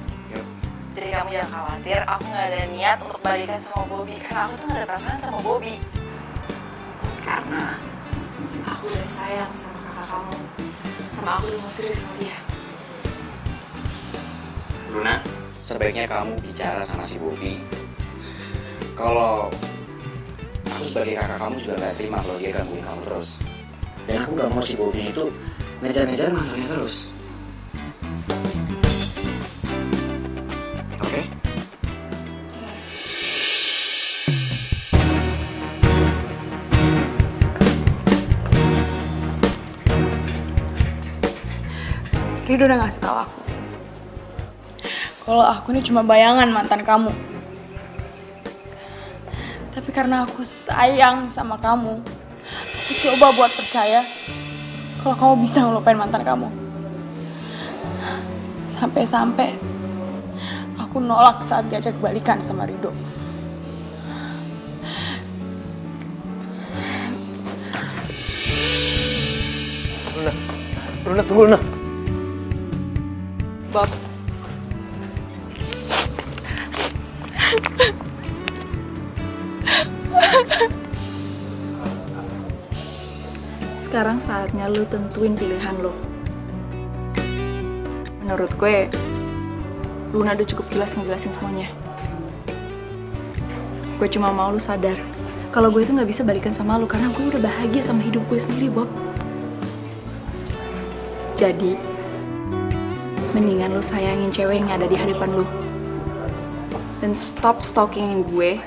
Jadi kamu jangan khawatir, aku gak ada niat untuk balikan sama Bobby. Karena aku tuh gak ada perasaan sama Bobby. Karena aku udah sayang sama kakak kamu. Sama aku udah mau serius sama dia. Luna, sebaiknya kamu bicara sama si Bobby. Kalau aku sebagai kakak kamu juga gak terima kalau dia gangguin kamu terus. Dan aku gak mau si Bobby itu ngejar-ngejar mantannya terus. Oke? Rido udah ngasih tau aku kalau aku ini cuma bayangan mantan kamu. Tapi karena aku sayang sama kamu, aku coba buat percaya kalau kamu bisa ngelupain mantan kamu. Sampai-sampai aku nolak saat diajak balikan sama Rido. Luna tunggu Luna. Bob, Sekarang saatnya lu tentuin pilihan lo. Menurut gue, Luna udah cukup jelas ngejelasin semuanya. Gue cuma mau lu sadar kalau gue tuh gak bisa balikan sama lu karena gue udah bahagia sama hidup gue sendiri, Bob. Jadi, mendingan lu sayangin cewek yang ada di hadapan lu. Dan stop stalkingin gue